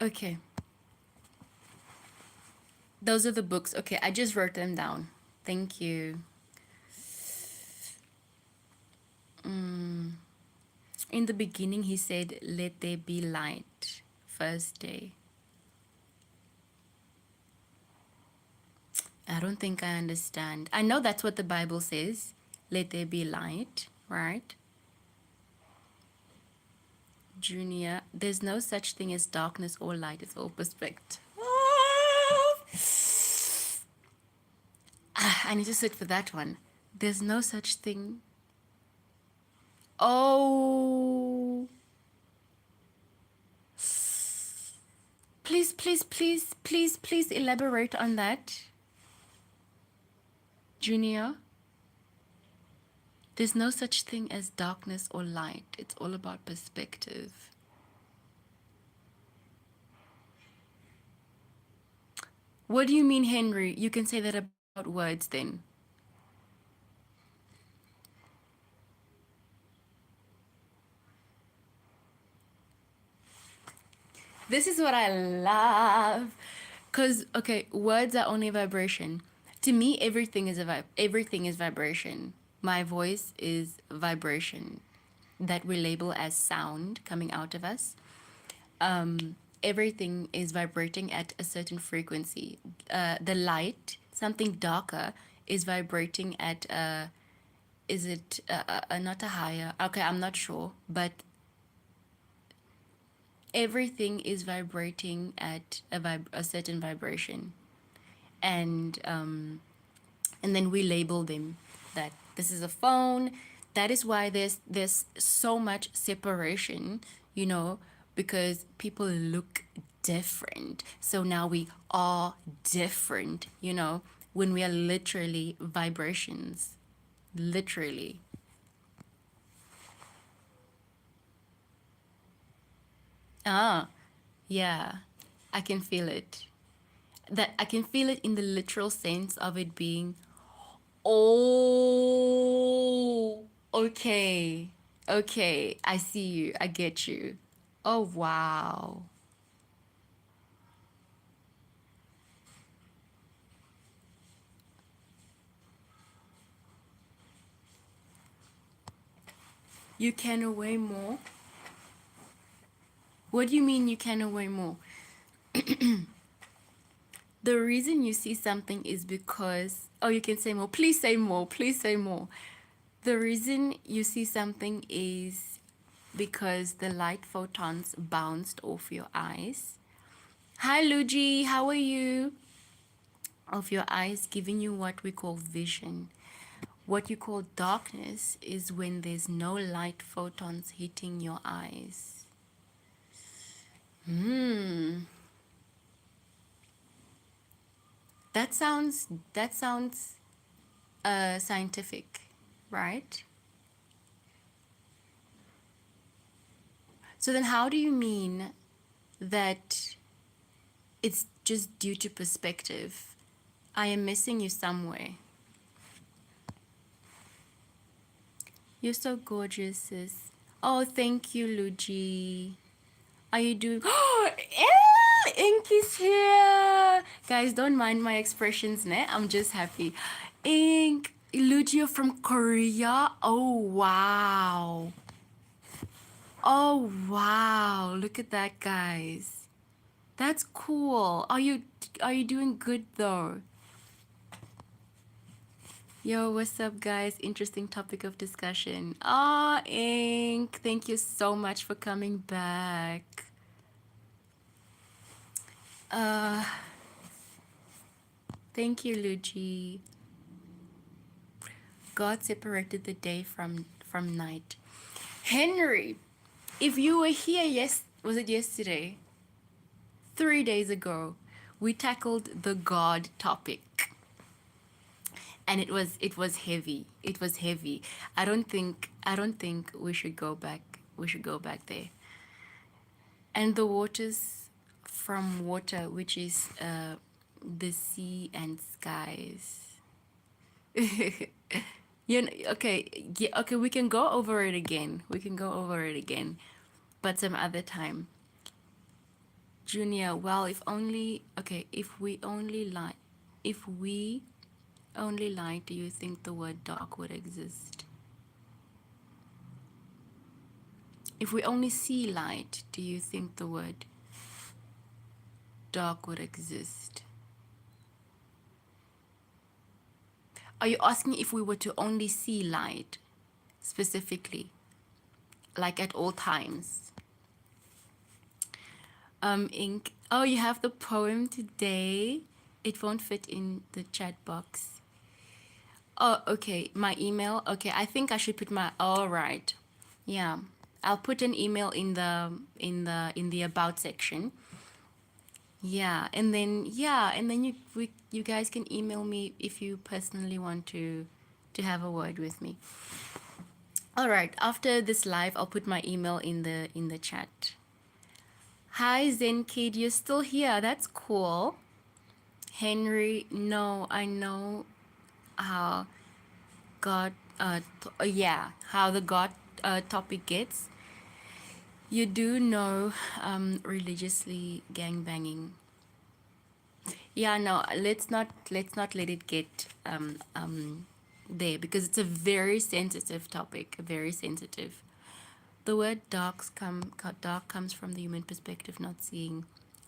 Okay, those are the books. Okay, I just wrote them down. Thank you. In the beginning, he said, "Let there be light." First day. I don't think I understand. I know that's what the Bible says. Let there be light, right? Junior, there's no such thing as darkness or light. It's all perspective. I need to sit for that one. There's no such thing. Oh, please elaborate on that, Junior. There's no such thing as darkness or light. It's all about perspective. What do you mean, Henry? You can say that about words then. This is what I love. Cause okay, words are only vibration. To me, everything is everything is vibration. My voice is vibration that we label as sound coming out of us. Everything is vibrating at a certain frequency. The light, something darker, is vibrating at is it not a higher? Okay, I'm not sure, but everything is vibrating at a certain vibration, and then we label them that this is a phone. That is why there's so much separation, because people look different. So now we are different, when we are literally vibrations, literally. Ah, yeah, I can feel it. That I can feel it in the literal sense of it being Oh, okay. Okay, I see you. I get you. Oh, wow. You can weigh more? What do you mean you can weigh more? The reason you see something is because, oh, you can say more. Please say more. Please say more. The reason you see something is because the light photons bounced off your eyes. Hi, Luigi. How are you? Of your eyes, giving you what we call vision. What you call darkness is when there's no light photons hitting your eyes. Hmm. That sounds scientific, right? So then how do you mean that it's just due to perspective? I am missing you somewhere. You're so gorgeous, sis. Oh, thank you, Luigi. Are you doing? Oh, Ink is here. Guys, don't mind my expressions, ne? I'm just happy. Ink, Luigi, you're from Korea. Oh, wow. Oh, wow. Look at that, guys. That's cool. Are you doing good though? Yo, what's up, guys? Interesting topic of discussion. Ah, Ink, thank you so much for coming back. Uh, Thank you, Luigi. God separated the day from night. Henry, if you were here, yes, was it yesterday? 3 days ago, we tackled the God topic, and it was heavy. It was heavy. I don't think we should go back. We should go back there. And the waters from water, which is the sea and skies. Okay, yeah, okay, we can go over it again. We can go over it again, but some other time. Junior, well, if only, okay, if we only lie, do you think the word dark would exist? If we only see light, do you think the word dark would exist? Are you asking if we were to only see light specifically, like at all times? Ink. Oh, you have the poem today. It won't fit in the chat box. Oh, okay. My email. Okay, I think I should put my. All right. Yeah, I'll put an email in the about section. Yeah, and then you guys can email me if you personally want to have a word with me. All right. After this live, I'll put my email in the chat. Hi Zen Kid, you're still here. That's cool. Henry, no, I know how God, yeah, how the God topic gets. You do know religiously gangbanging. Yeah, no, let's not let it get there because it's a very sensitive topic, very sensitive. The word dark comes from the human perspective, not seeing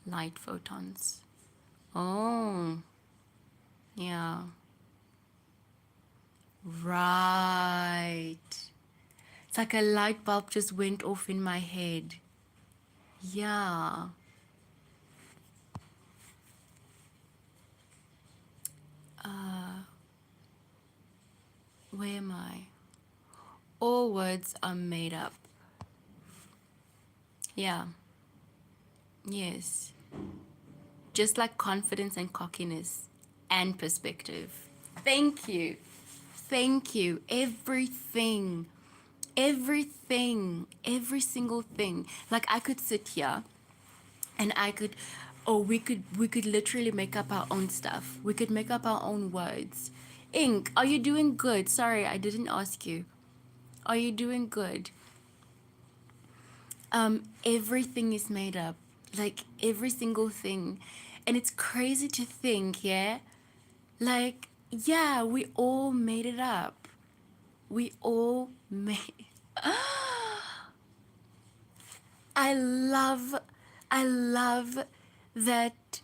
light photons. Oh, yeah. Right. It's like a light bulb just went off in my head. Yeah. Where am I? All words are made up. Yeah. Yes. Just like confidence and cockiness and perspective. Thank you. Thank you. Everything, every single thing. Like I could sit here and I could, or we could literally make up our own stuff. We could make up our own words. Ink, are you doing good? Sorry, I didn't ask you. Are you doing good? Everything is made up. Like every single thing. And it's crazy to think, yeah? Like, yeah, we all made it up. We all made I love I love that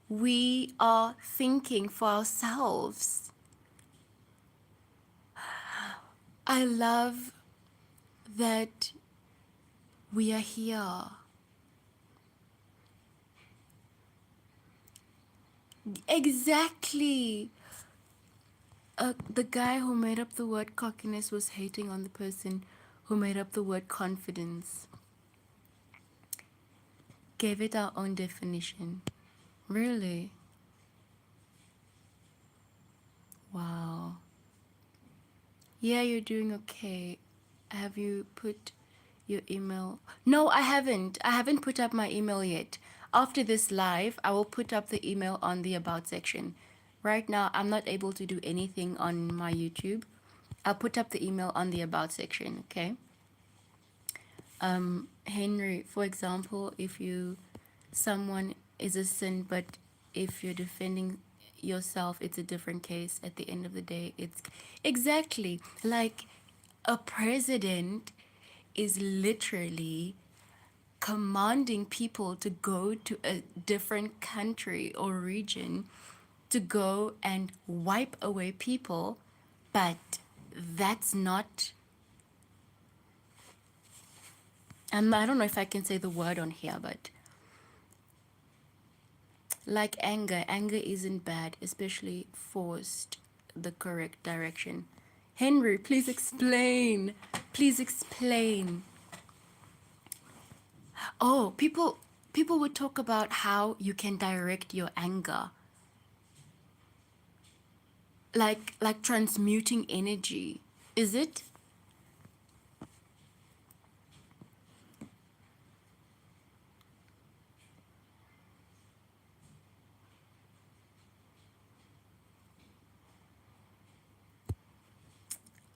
we are thinking for ourselves. I love that we are here. Exactly. The guy who made up the word cockiness was hating on the person who made up the word confidence. Gave it our own definition. Really? Wow. Yeah, you're doing okay. Have you put your email? No, I haven't. I haven't put up my email yet. After this live, I will put up the email on the About section. Right now, I'm not able to do anything on my YouTube. I'll put up the email on the About section, okay? Henry, for example, if you, someone is a sin, but if you're defending yourself, it's a different case. At the end of the day, it's exactly like a president is literally commanding people to go to a different country or region to go and wipe away people, but that's not, I don't know if I can say the word on here, but like anger isn't bad, especially forced the correct direction. Henry, please explain. Please explain. Oh, people would talk about how you can direct your anger, like transmuting energy. Is it?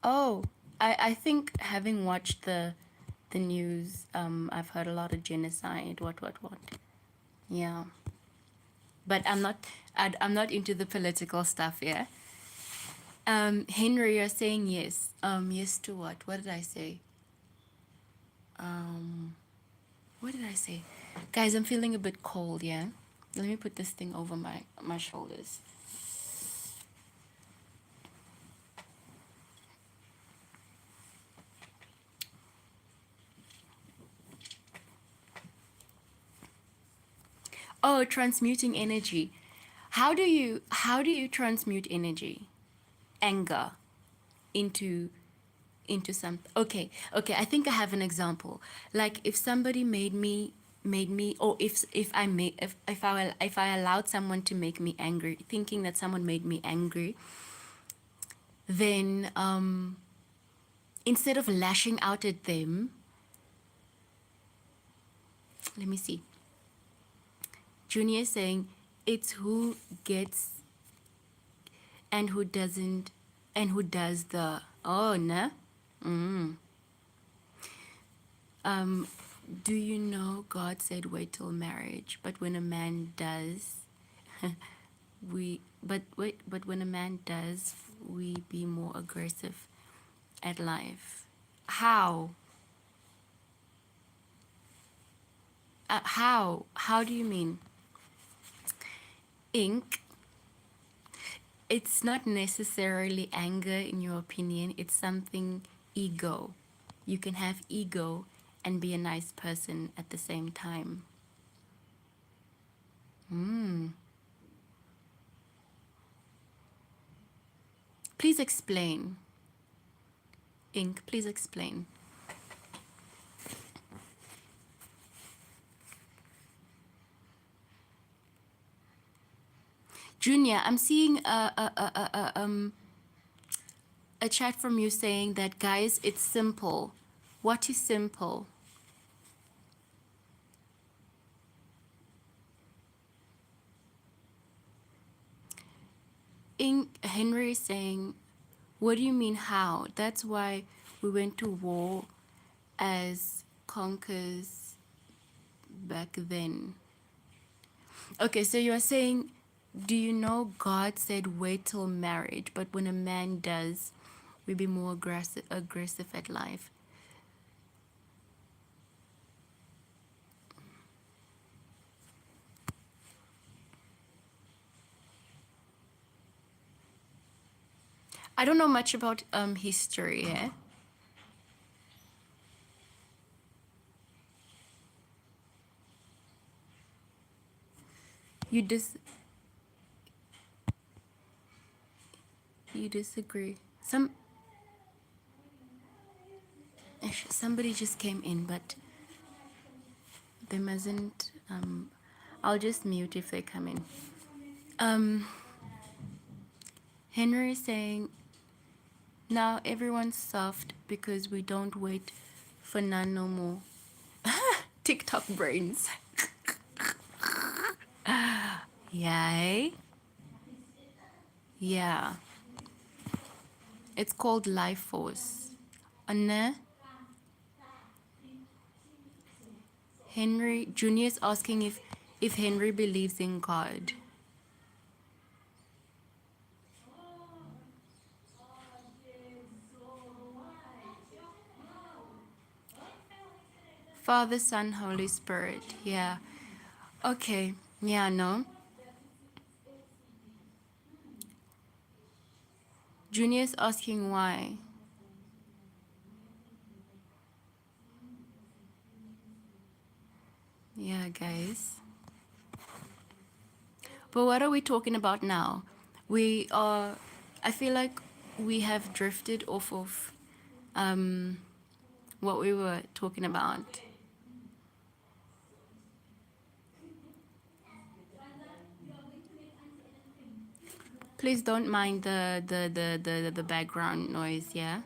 Oh, I think having watched the news, I've heard a lot of genocide, what. Yeah. But I'm not into the political stuff, yeah. Henry, you're saying yes. Yes to what? What did I say? What did I say? Guys, I'm feeling a bit cold, yeah? Let me put this thing over my shoulders. Oh, transmuting energy. How do you transmute energy? Anger into some, okay, I think I have an example. Like if somebody made me, or if I made if I allowed someone to make me angry, thinking that someone made me angry, then instead of lashing out at them, let me see. Junior is saying it's who gets and who doesn't, and who does the, oh no. Do you know God said wait till marriage, but when a man does, but when a man does, we be more aggressive at life. How? How do you mean? Ink, it's not necessarily anger in your opinion, it's something, ego. You can have ego and be a nice person at the same time. Please explain. Ink, please explain. Junior, I'm seeing a chat from you saying that, guys, it's simple. What is simple? Henry is saying, what do you mean how? That's why we went to war as conquerors back then. Okay, so you are saying, do you know God said wait till marriage, but when a man does, we be more aggressive at life. I don't know much about history, eh? You dis you disagree. Somebody just came in, but they mustn't. I'll just mute if they come in. Um, Henry is saying now everyone's soft because we don't wait for none no more. TikTok brains. Yay. Yeah. It's called Life Force. Anna Henry Junior is asking if Henry believes in God. Father, Son, Holy Spirit. Yeah. Okay. Yeah, no. Junior is asking why. Yeah, guys. But what are we talking about now? We are, I feel like we have drifted off of what we were talking about. Please don't mind the background noise, yeah?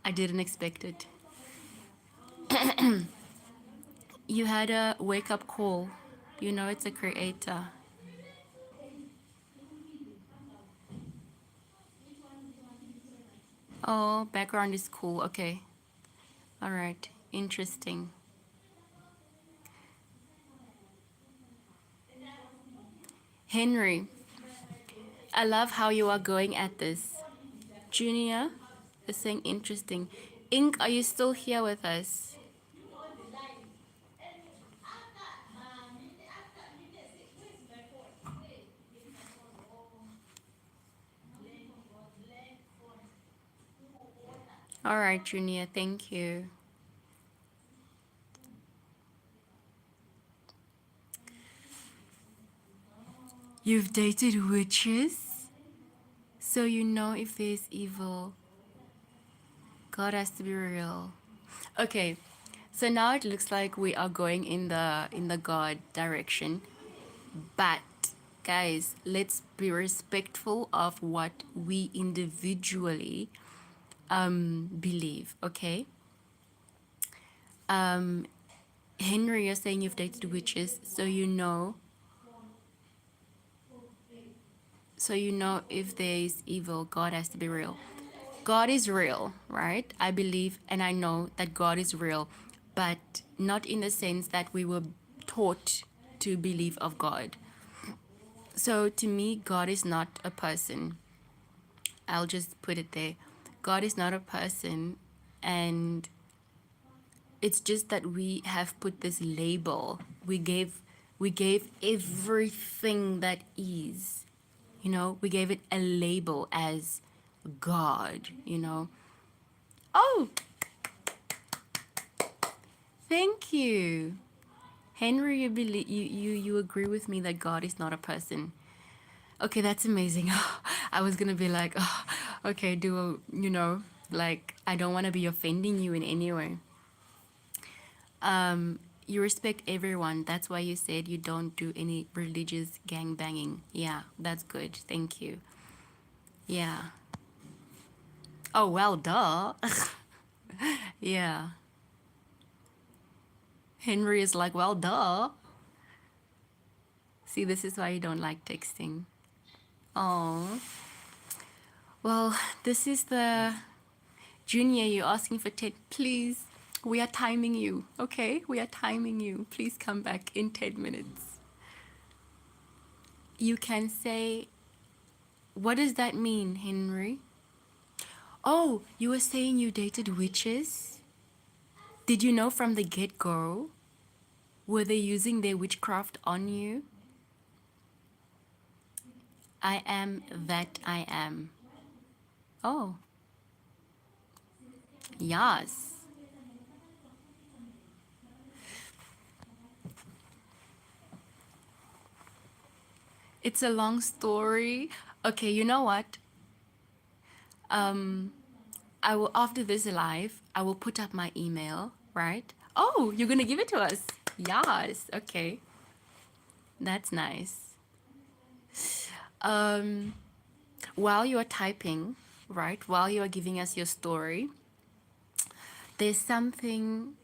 I didn't expect it. You had a wake up call. You know it's a creator. Oh, background is cool. Okay. All right. Interesting. Henry, I love how you are going at this. Junior is saying interesting. Ink, are you still here with us? All right, Junior. Thank you. You've dated witches? So you know if there's evil, God has to be real. Okay. So now it looks like we are going in the God direction. But guys, let's be respectful of what we individually believe, okay? Henry, you're saying you've dated witches, so you know if there is evil, God has to be real. God is real, right? I believe and I know that God is real, but not in the sense that we were taught to believe of God. So to me, God is not a person. I'll just put it there. God is not a person, and it's just that we have put this label. We gave everything that is, we gave it a label as God. Oh, thank you. Henry, you agree with me that God is not a person. Okay, that's amazing. I was gonna be like, oh, okay, like I don't want to be offending you in any way. You respect everyone. That's why you said you don't do any religious gang banging. Yeah, that's good. Thank you. Yeah. Oh, well, duh. Yeah. Henry is like, well, duh. See, this is why you don't like texting. Oh, well, this is the Junior. You're asking for 10. Please, we are timing you. Okay, we are timing you. Please come back in 10 minutes. You can say, what does that mean, Henry? Oh, you were saying you dated witches? Did you know from the get go? Were they using their witchcraft on you? I am that I am. Oh, yes. It's a long story. Okay, you know what? I will, after this live, I will put up my email, right? Oh, you're gonna give it to us. Yes. Okay. That's nice. Um, while you're typing, right? While you're giving us your story, there's something.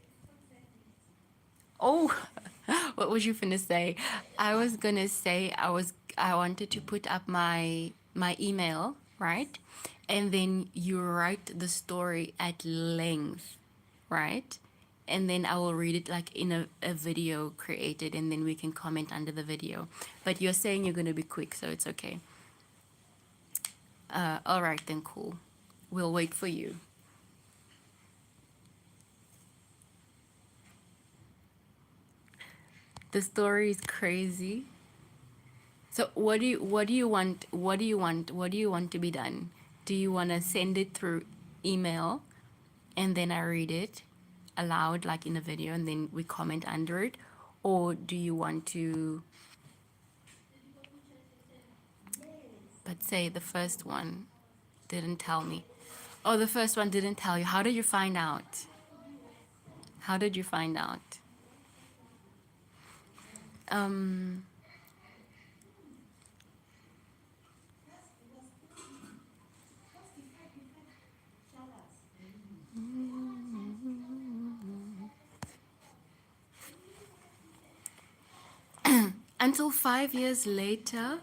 Oh, what was you finna say? I was gonna say I wanted to put up my email, right? And then you write the story at length, right? And then I will read it like in a video created, and then we can comment under the video. But you're saying you're gonna be quick, so it's okay. All right, then cool. We'll wait for you. The story is crazy. So what do you want? What do you want to be done? Do you want to send it through email and then I read it aloud like in a video and then we comment under it, or do you want to, but say the first one didn't tell me. Oh, the first one didn't tell you. How did you find out? How did you find out? Um until 5 years later.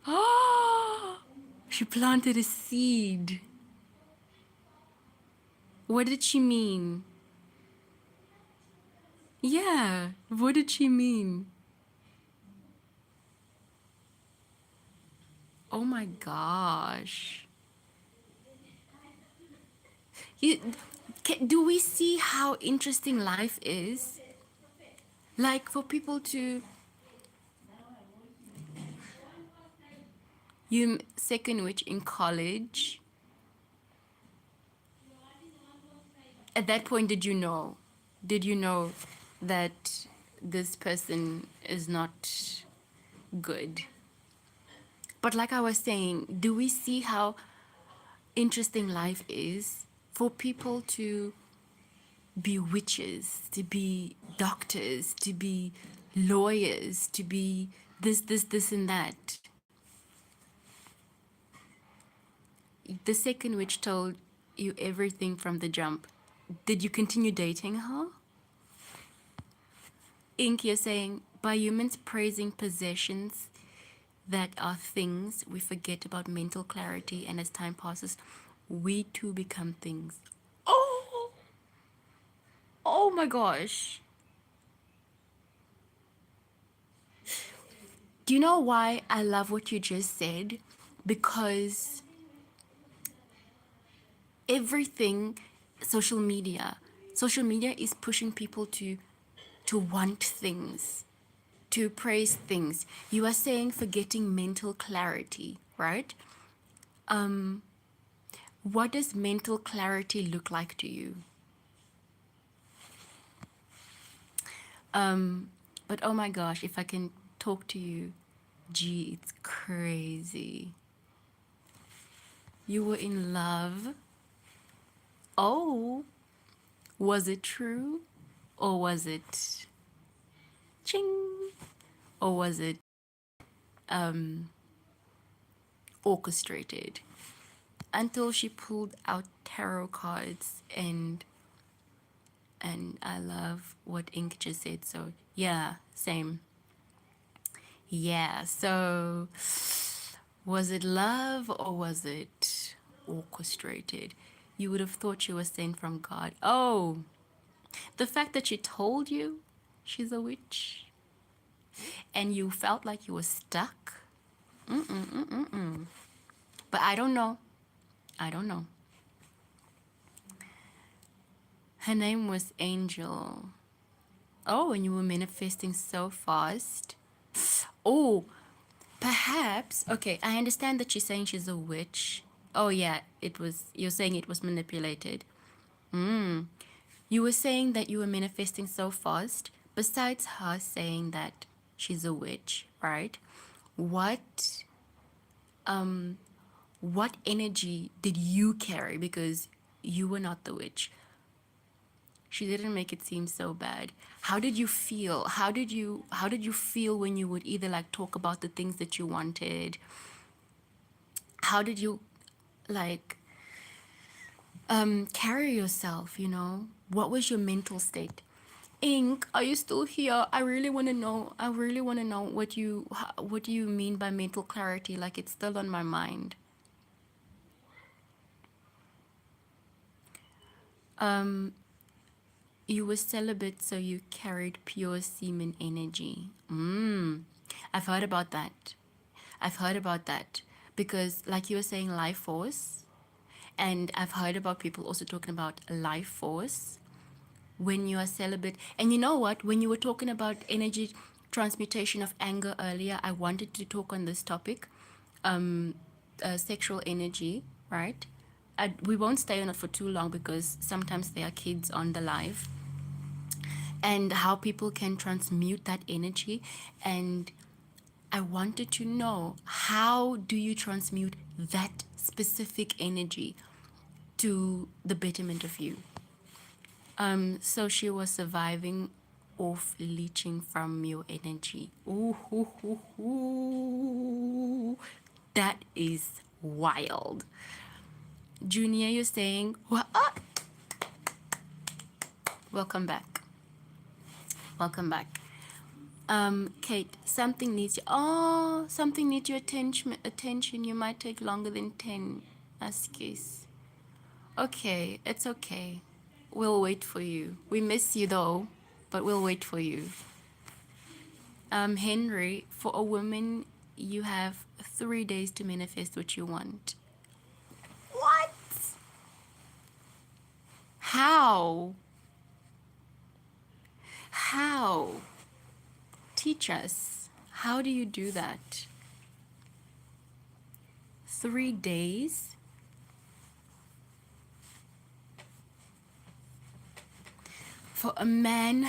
Oh, she planted a seed. What did she mean? Yeah, what did she mean? Oh my gosh. You, do we see how interesting life is? Like for people to, you second which in college, at that point, did you know? Did you know that this person is not good? But like I was saying, do we see how interesting life is for people to be witches, to be doctors, to be lawyers, to be this, and that? The second witch told you everything from the jump. Did you continue dating her? Ink, you're saying, by humans praising possessions that are things, we forget about mental clarity, and as time passes, we too become things. Oh, oh my gosh. Do you know why I love what you just said? Because everything, social media, social media is pushing people to want things, to praise things. You are saying forgetting mental clarity, right? What does mental clarity look like to you? But oh my gosh, if I can talk to you, gee, it's crazy. You were in love. Oh, was it true? Or was it ching? Or was it orchestrated? Until she pulled out tarot cards, and I love what Ink just said. So yeah, same. Yeah, so Was it love or was it orchestrated? You would have thought she was sent from God. Oh, the fact that she told you she's a witch and you felt like you were stuck. But I don't know. I don't know. Her name was Angel. Oh, and you were manifesting so fast. Oh, perhaps. Okay, I understand that she's saying she's a witch. Oh, yeah, you're saying it was manipulated. You were saying that you were manifesting so fast. Besides her saying that she's a witch, right? What what energy did you carry? Because you were not the witch. She didn't make it seem so bad. How did you feel? How did you feel when you would either like talk about the things that you wanted? How did you like carry yourself, What was your mental state? Ink, are you still here? I really want to know. I really want to know what do you mean by mental clarity? Like it's still on my mind. You were celibate, so you carried pure semen energy. I've heard about that. I've heard about that because, like you were saying, life force, and I've heard about people also talking about life force when you are celibate. And you know what? When you were talking about energy transmutation of anger earlier, I wanted to talk on this topic, sexual energy, right? We won't stay on it for too long because sometimes there are kids on the live, and how people can transmute that energy. And I wanted to know, how do you transmute that specific energy to the betterment of you? So she was surviving off leeching from your energy. Ooh, hoo, hoo, hoo. That is wild. Junior, you're saying, well, welcome back. Welcome back. Kate, something needs your attention. You might take longer than 10 askis. Okay, it's okay. We'll wait for you. We miss you though, but we'll wait for you. Henry, for a woman, you have 3 days to manifest what you want. What? How? How? Teach us. How do you do that? 3 days? For a man,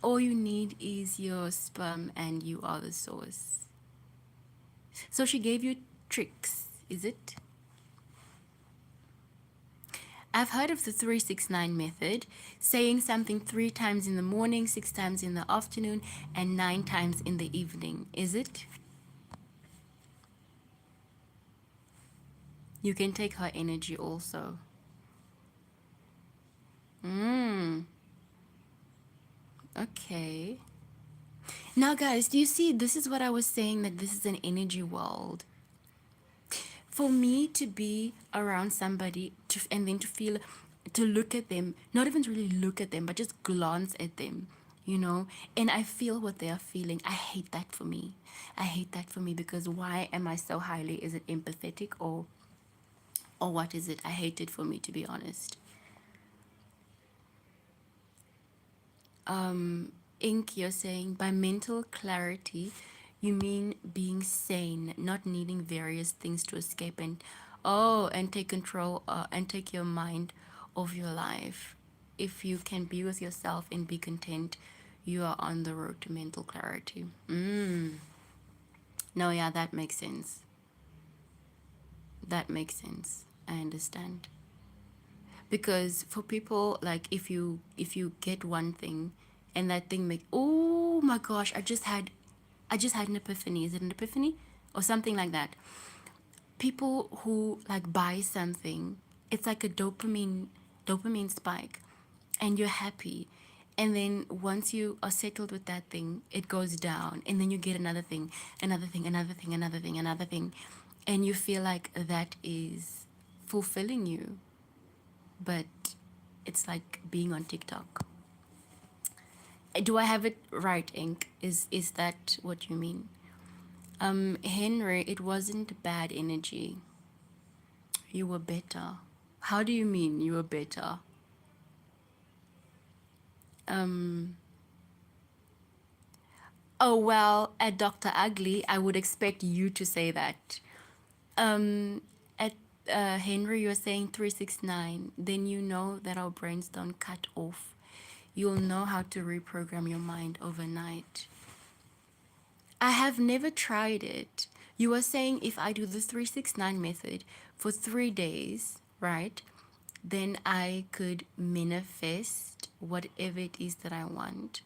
all you need is your sperm and you are the source. So she gave you tricks, is it? I've heard of the 369 method, saying something 3 times in the morning, 6 times in the afternoon, and 9 times in the evening. Is it? You can take her energy also. Okay. Now, guys, do you see? This is what I was saying, that this is an energy world. For me to be around somebody and then to feel, to look at them, not even really look at them, but just glance at them, and I feel what they are feeling. I hate that for me. I hate that for me because why am I so highly? Is it empathetic or what is it? I hate it for me, to be honest. Ink, you're saying by mental clarity, you mean being sane, not needing various things to escape and take control and take your mind of your life. If you can be with yourself and be content, you are on the road to mental clarity. No, yeah, that makes sense. That makes sense. I understand. Because for people, like, if you get one thing and that thing oh my gosh, I just had an epiphany. Is it an epiphany or something like that? People who like buy something, it's like a dopamine spike, and you're happy, and then once you are settled with that thing, it goes down, and then you get another thing, another thing, another thing, another thing, another thing, and you feel like that is fulfilling you, but it's like being on TikTok. Do I have it right, Ink? Is that what you mean? Henry, it wasn't bad energy. You were better. How do you mean you were better? Um, oh, well, at Dr. Ugly, I would expect you to say that. At Henry, you're saying 369, then you know that our brains don't cut off. You'll know how to reprogram your mind overnight. I have never tried it. You are saying if I do the 369 method for 3 days, right? Then I could manifest whatever it is that I want.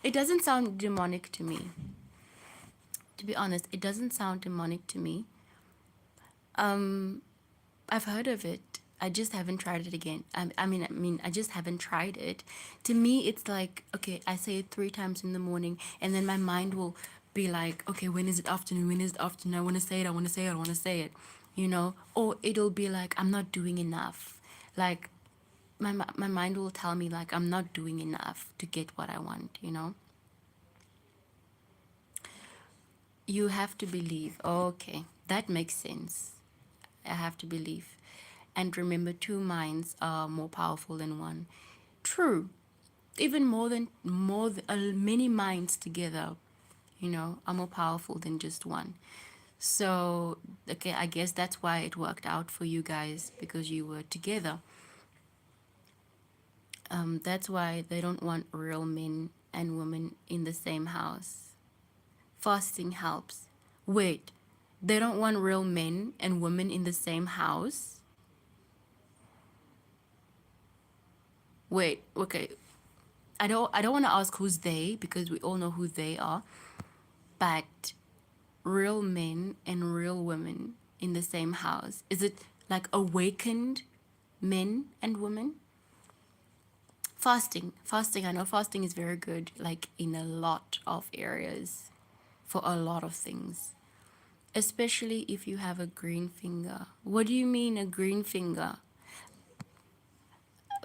It doesn't sound demonic to me. To be honest, it doesn't sound demonic to me. I've heard of it. I just haven't tried it again. I mean, I just haven't tried it. To me, it's like, okay, I say it 3 times in the morning, and then my mind will be like, okay, when is it afternoon? When is it afternoon? I want to say it. I want to say it. I want to say it. Or it'll be like, I'm not doing enough. Like, my mind will tell me, like, I'm not doing enough to get what I want. You have to believe. Okay, that makes sense. I have to believe. And remember, two minds are more powerful than one. True. Even many minds together, are more powerful than just one. So, okay, I guess that's why it worked out for you guys, because you were together. That's why they don't want real men and women in the same house. Fasting helps. Wait, they don't want real men and women in the same house? Wait, okay. I don't want to ask who's they, because we all know who they are, but real men and real women in the same house. Is it like awakened men and women? Fasting, I know fasting is very good, like in a lot of areas, for a lot of things, especially if you have a green finger. What do you mean, a green finger?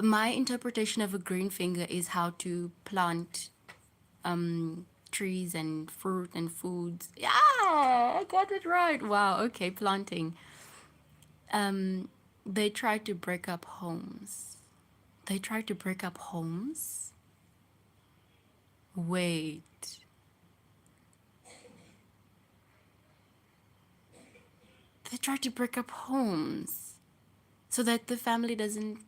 My interpretation of a green finger is how to plant trees and fruit and foods. Yeah, I got it right. Wow, okay, planting. They try to break up homes. They try to break up homes? Wait. They try to break up homes so that the family doesn't.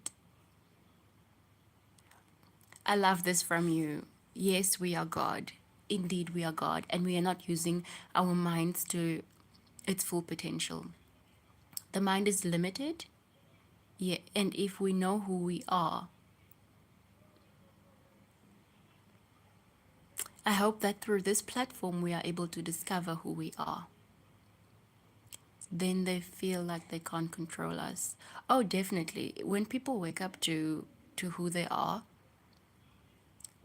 I love this from you. Yes, we are God. Indeed, we are God, and we are not using our minds to its full potential. The mind is limited, yeah, and if we know who we are, I hope that through this platform we are able to discover who we are. Then they feel like they can't control us. Oh, definitely. When people wake up to who they are,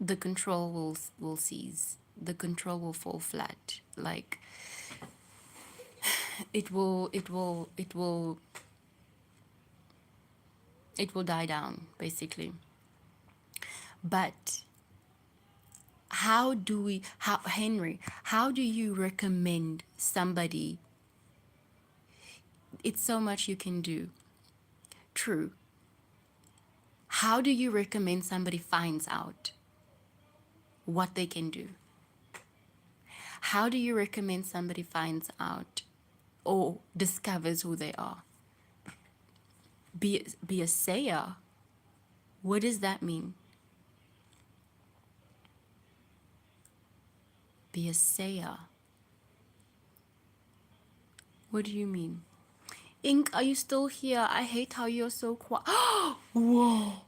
the control will cease. The control will fall flat. Like it will die down, basically. But Henry, how do you recommend somebody? It's so much you can do. True. How do you recommend somebody finds out what they can do? How do you recommend somebody finds out or discovers who they are? Be a sayer. What does that mean? Be a sayer. What do you mean? Ink, are you still here? I hate how you're so quiet. Whoa.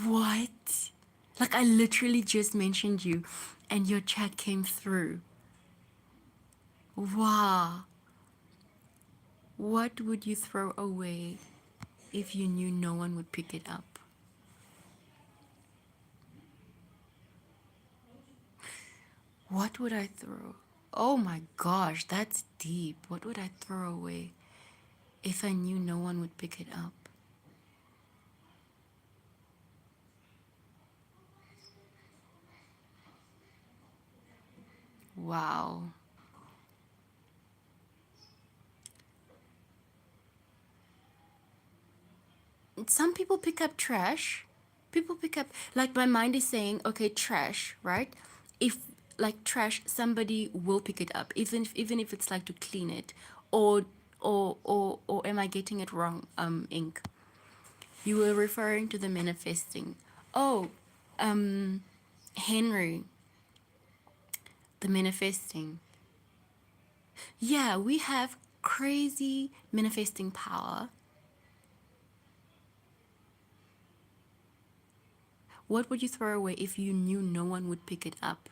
What? Like, I literally just mentioned you and your chat came through. Wow. What would you throw away if you knew no one would pick it up? What would I throw? Oh my gosh, that's deep. What would I throw away if I knew no one would pick it up? Wow. Some people pick up trash. People pick up, like, my mind is saying, okay, trash, right? If, like, trash, somebody will pick it up, even if it's like to clean it, or or am I getting it wrong? Ink. You were referring to the manifesting. Oh, Henry, the manifesting. Yeah, we have crazy manifesting power. What would you throw away if you knew no one would pick it up?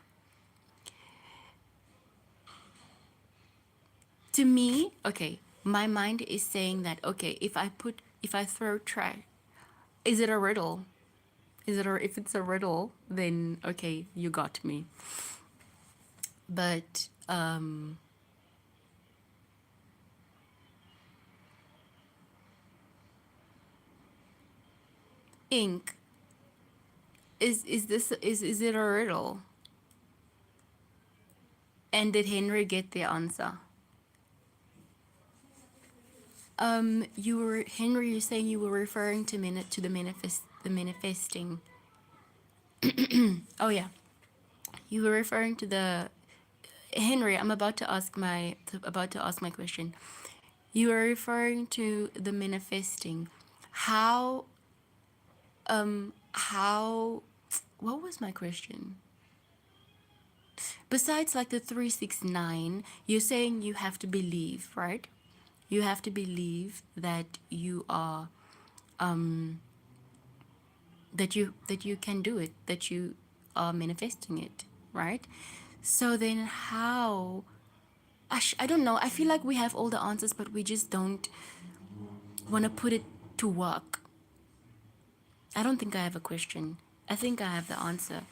To me, okay, my mind is saying that, okay, if I throw trash, is it a riddle? If it's a riddle, then okay, you got me. But ink, is it a riddle? And did Henry get the answer? You were Henry. You're saying you were referring to the manifesting. Oh yeah, you were referring to the Henry. I'm about to ask my question. You were referring to the manifesting. How how what was my question? Besides like the 369, you're saying you have to believe, right? You have to believe that you are that you can do it, that you are manifesting it, right? So then how I don't know. I feel like we have all the answers, but we just don't want to put it to work. I don't think I have a question. I think I have the answer.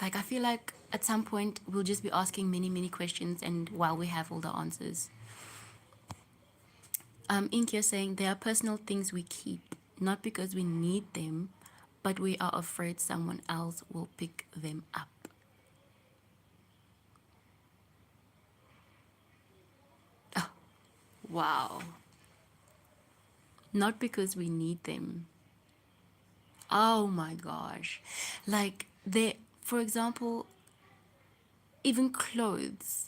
Like, I feel like at some point we'll just be asking many, many questions, and while we have all the answers. Ink, you're saying there are personal things we keep, not because we need them, but we are afraid someone else will pick them up. Oh, wow. Not because we need them. Oh my gosh. Like, for example, even clothes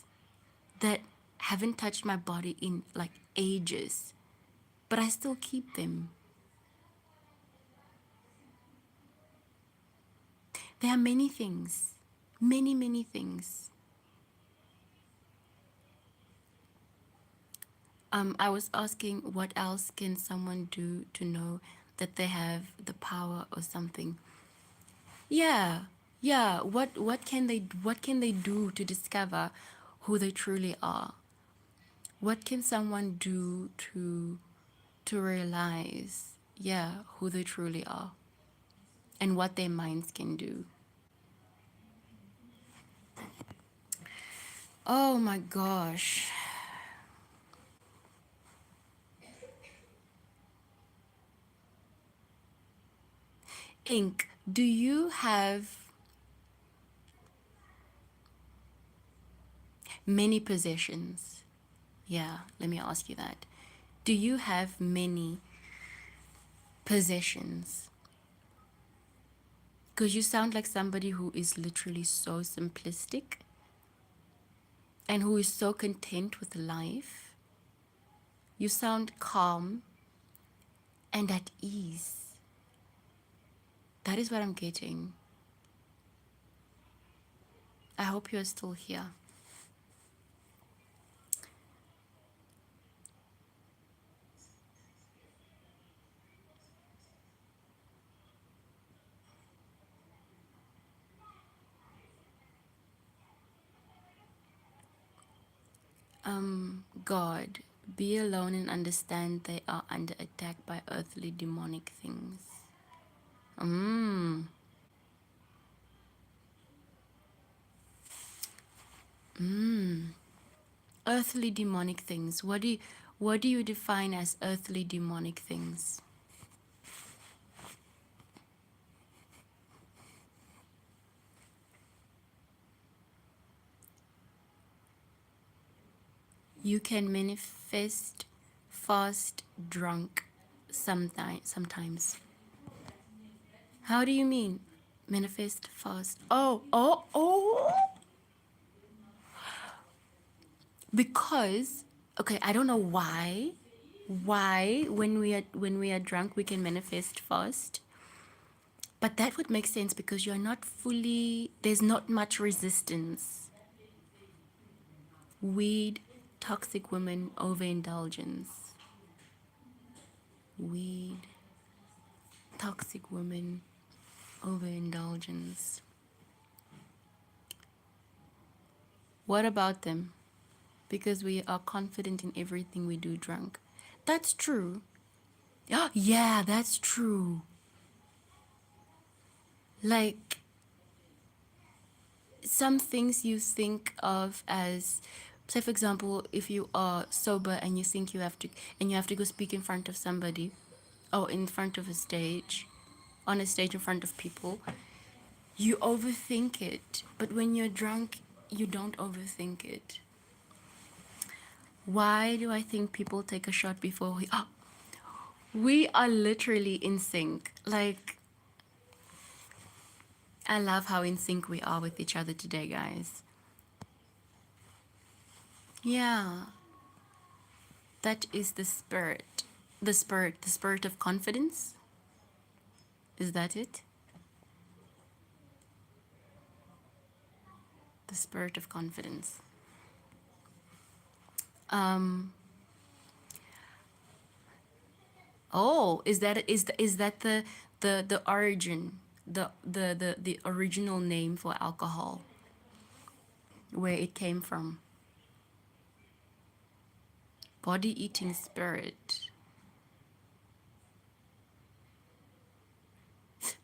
that haven't touched my body in like ages, but I still keep them. There are many things, many, many things. I was asking what else can someone do to know that they have the power or something. Yeah, yeah. What can they do to discover who they truly are? What can someone do to realize, yeah, who they truly are and what their minds can do? Oh my gosh. Ink, do you have many possessions? Yeah, let me ask you that. Do you have many possessions? Because you sound like somebody who is literally so simplistic and who is so content with life. You sound calm and at ease. That is what I'm getting. I hope you're still here. God, be alone and understand they are under attack by earthly demonic things. Earthly demonic things. What do you define as earthly demonic things? You can manifest fast drunk sometimes. How do you mean manifest fast? Oh. Because okay, I don't know why when we are drunk we can manifest fast, but that would make sense because you're not fully, there's not much resistance. Weed, toxic women, overindulgence. Weed, toxic women, overindulgence. What about them? Because we are confident in everything we do drunk. That's true. Yeah, that's true. Like some things you think of as, say for example, if you are sober and you think you have to go speak in front of somebody, or in front of a stage, on a stage in front of people, you overthink it. But when you're drunk, you don't overthink it. Why do I think people take a shot before we are literally in sync. Like, I love how in sync we are with each other today, guys. Yeah, that is the spirit. The spirit of confidence. Is that it? The spirit of confidence. Um. Oh, is that the origin, the original name for alcohol, where it came from? Body eating spirit.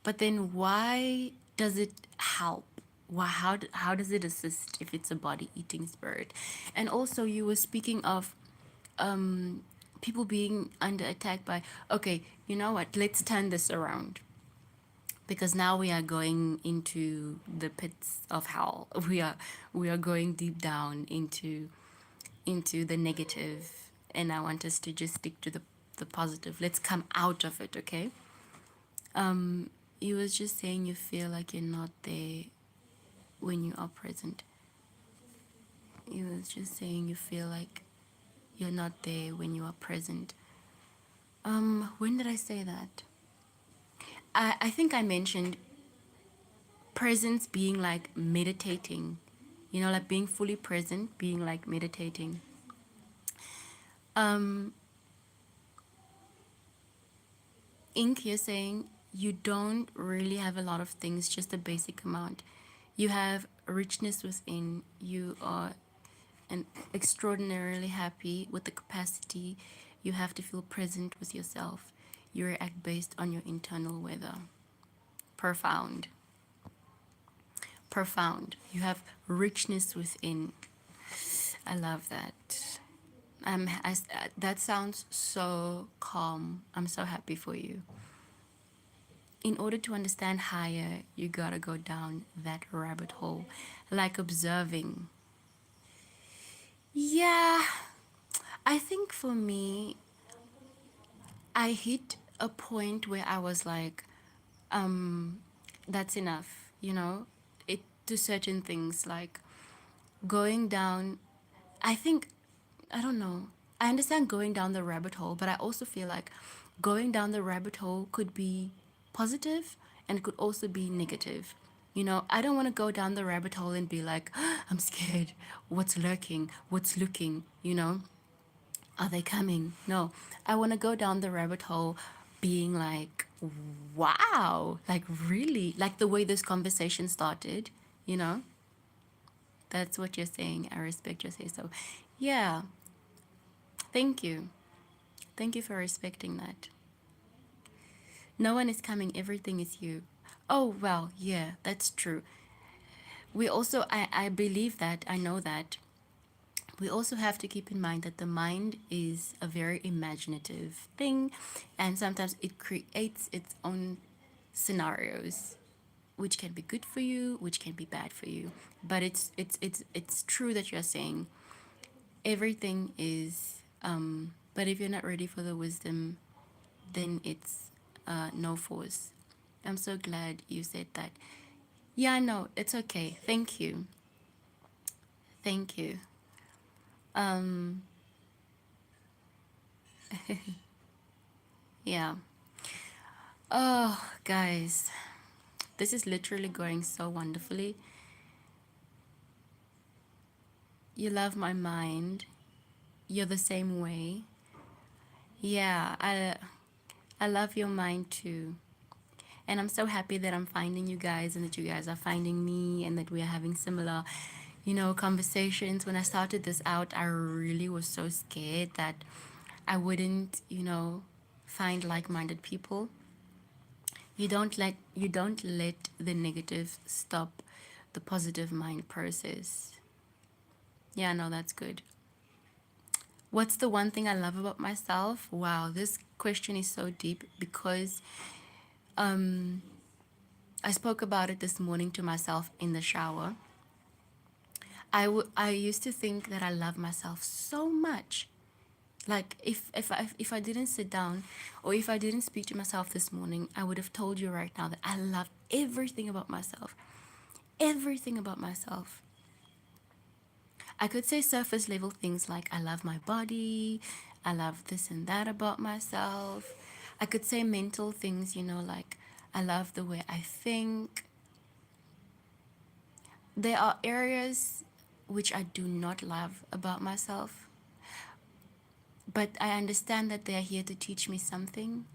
But then why does it help? Why, how does it assist if it's a body eating spirit? And also, you were speaking of people being under attack by, okay, you know what? Let's turn this around because now we are going into the pits of hell. We are going deep down into the negative, and I want us to just stick to the positive. Let's come out of it, okay? You was just saying you feel like you're not there when you are present. You was just saying you feel like you're not there when you are present. When did I say that? I think I mentioned presence being like meditating. Like being fully present, being like meditating. Um, Ink, you're saying you don't really have a lot of things, just a basic amount. You have richness within. You are and extraordinarily happy with the capacity you have to feel present with yourself. You react based on your internal weather. Profound. Profound. You have richness within. I love that. That sounds so calm. I'm so happy for you. In order to understand higher, you gotta go down that rabbit hole, like observing. Yeah, I think for me, I hit a point where I was like, that's enough, it to certain things like going down. I think, I don't know. I understand going down the rabbit hole, but I also feel like going down the rabbit hole could be positive and it could also be negative. I don't want to go down the rabbit hole and be like, I'm scared. What's lurking? What's looking? Are they coming? No, I want to go down the rabbit hole being like, wow, like really, like the way this conversation started, you know? That's what you're saying. I respect your say so. Yeah, thank you. Thank you for respecting that. No one is coming, everything is you. Oh, well, yeah, that's true. we also, I believe that, I know that we also have to keep in mind that the mind is a very imaginative thing, and sometimes it creates its own scenarios, which can be good for you, which can be bad for you. But it's true that you're saying everything is, but if you're not ready for the wisdom, then it's no force. I'm so glad you said that. Yeah, no, it's okay. Thank you. Thank you. Um, yeah. Oh, guys, this is literally going so wonderfully. You love my mind. You're the same way. Yeah, I love your mind too. And I'm so happy that I'm finding you guys and that you guys are finding me and that we are having similar, conversations. When I started this out, I really was so scared that I wouldn't, find like-minded people. You don't let the negative stop the positive mind process. Yeah, no, that's good. What's the one thing I love about myself? Wow, this question is so deep because I spoke about it this morning to myself in the shower. I used to think that I love myself so much. Like if I didn't sit down or if I didn't speak to myself this morning, I would have told you right now that I love everything about myself. Everything about myself. I could say surface level things like I love my body, I love this and that about myself. I could say mental things, like I love the way I think. There are areas which I do not love about myself, but I understand that they are here to teach me something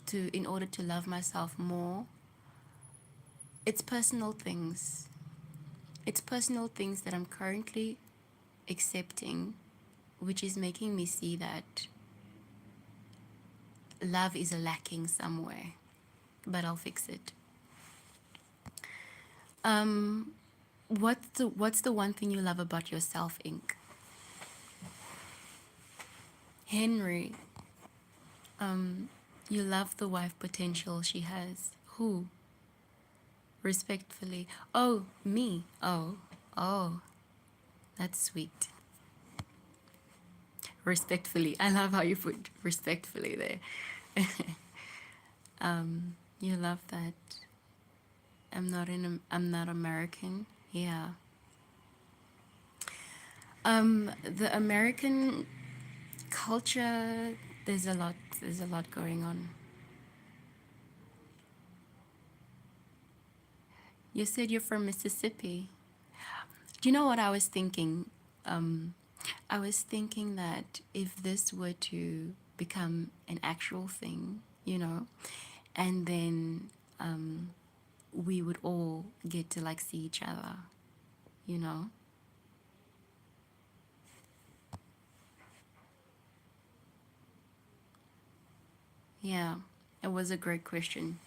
to in order to love myself more. It's personal things. It's personal things that I'm currently accepting, which is making me see that love is lacking somewhere, but I'll fix it. Um, what's the one thing you love about yourself, Inc? Henry, you love the wife potential she has. Who? Respectfully. Oh, me. Oh, that's sweet. Respectfully. I love how you put respectfully there. You love that. I'm not American. Yeah. The American culture, there's a lot going on. You said you're from Mississippi. Do you know what I was thinking? Um, I was thinking that if this were to become an actual thing, and then we would all get to like see each other, you know? Yeah, it was a great question.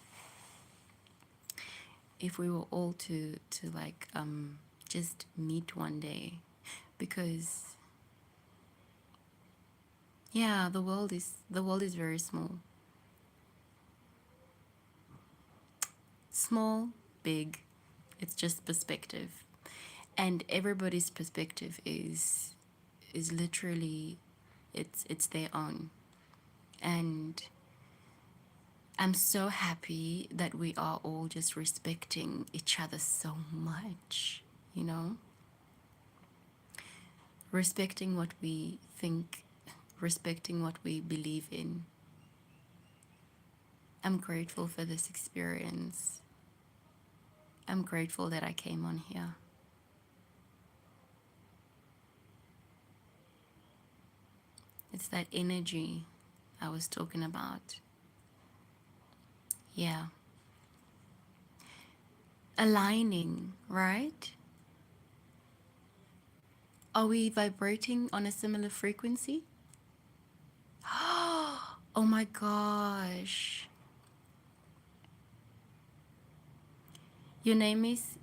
If we were all to like just meet one day, because yeah, the world is very small. Small, big, it's just perspective. And everybody's perspective is literally it's their own. And I'm so happy that we are all just respecting each other so much, you know? Respecting what we think, respecting what we believe in. I'm grateful for this experience. I'm grateful that I came on here. It's that energy I was talking about. Yeah. Aligning, right? Are we vibrating on a similar frequency? Oh my gosh. Your name is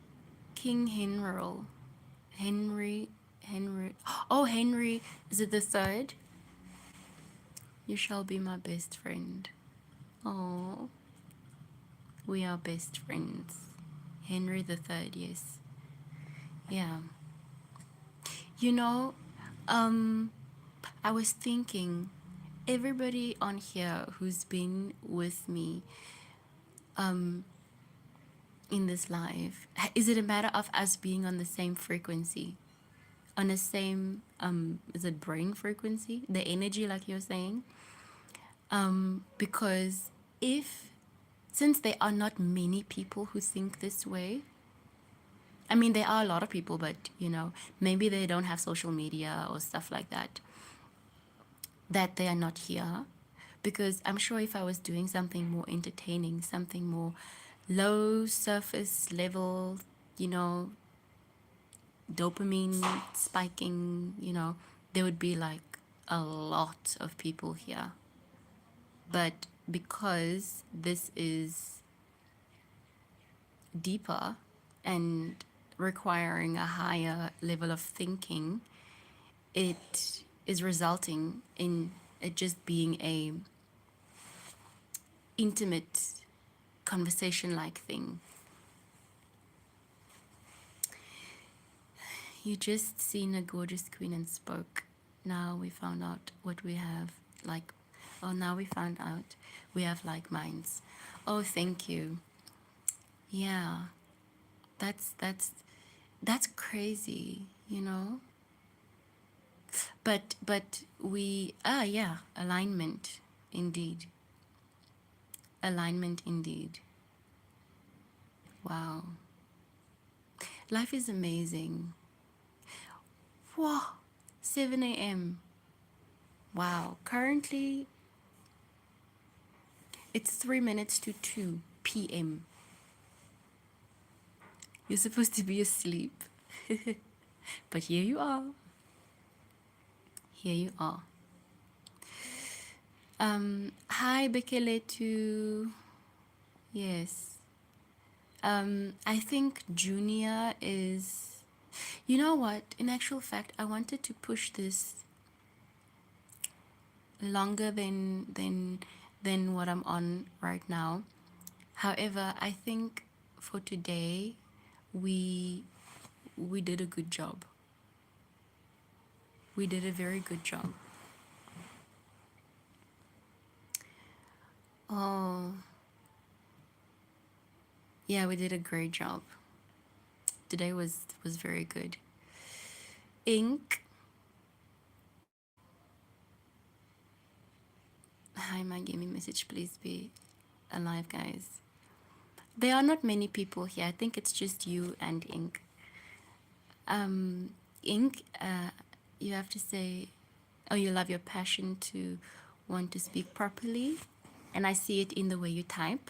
King Henry. Henry. Henry. Oh, Henry. Is it the third? You shall be my best friend. Oh, we are best friends. Henry the third, yes. Yeah. You know, um, I was thinking, everybody on here who's been with me in this life, is it a matter of us being on the same frequency? On the same, is it brain frequency? The energy, like you're saying? Because if, since there are not many people who think this way, I mean, there are a lot of people, but maybe they don't have social media or stuff like that, that they are not here. Because I'm sure if I was doing something more entertaining, something more low surface level, you know, dopamine spiking, there would be like a lot of people here. But because this is deeper and requiring a higher level of thinking, it is resulting in it just being a intimate conversation like thing. You just seen a gorgeous queen and spoke. Now we found out what we have like. Oh, now we found out we have like minds. Oh, thank you. Yeah, that's crazy, But we yeah, alignment indeed. Alignment indeed. Wow. Life is amazing. Wow. 7 a.m. Wow. Currently it's 3 minutes to 2 p.m. You're supposed to be asleep. But here you are. Here you are. Hi Bekeletu. Yes. I think Junior is, you know what? In actual fact, I wanted to push this longer than what I'm on right now. However, I think for today we we did a good job. We did a very good job. Oh, yeah, we did a great job. Today was very good. Ink. Hi, my gaming message. Please be alive, guys. There are not many people here. I think it's just you and Ink. Ink, you have to say, oh, you love your passion to want to speak properly. And I see it in the way you type.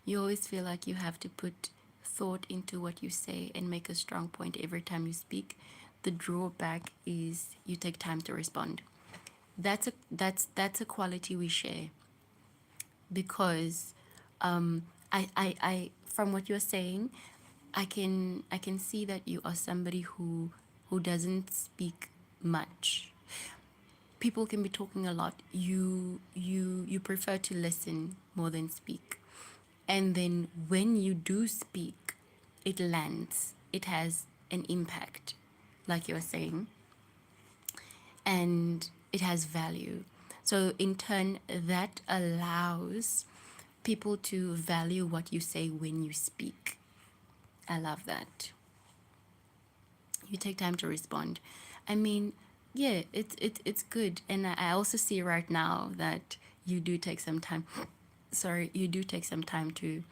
You always feel like you have to put thought into what you say and make a strong point every time you speak. The drawback is you take time to respond. That's a quality we share, because I from what you're saying, I can see that you are somebody who doesn't speak much. People can be talking a lot. You prefer to listen more than speak. And then when you do speak, it lands. It has an impact, like you're saying, and it has value. So in turn, that allows people to value what you say when you speak. I love that. You take time to respond. I mean, yeah, it's good. And I also see right now that you do take some time. Sorry, you do take some time to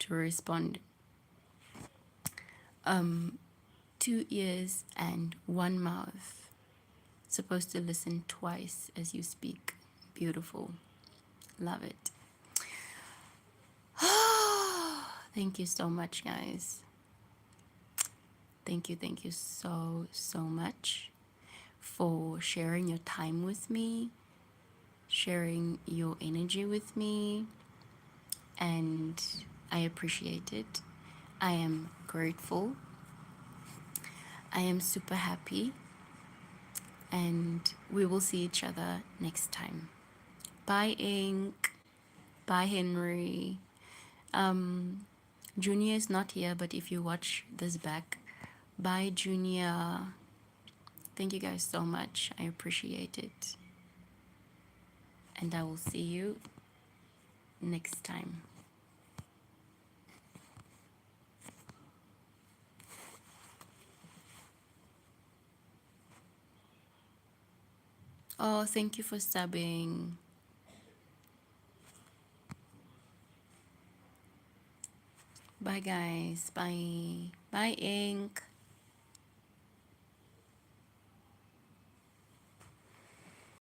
respond. 2 ears and one mouth. Supposed to listen twice as you speak. Beautiful. Love it. Thank you so much, guys. Thank you so much for sharing your time with me, sharing your energy with me, and I appreciate it. I am grateful. I am super happy, and we will see each other next time. Bye, Ink. Bye, Henry. Um, Junior is not here, but if you watch this back, bye, Junior. Thank you guys so much. I appreciate it. And I will see you next time. Oh, thank you for subbing. Bye, guys. Bye. Bye, Ink.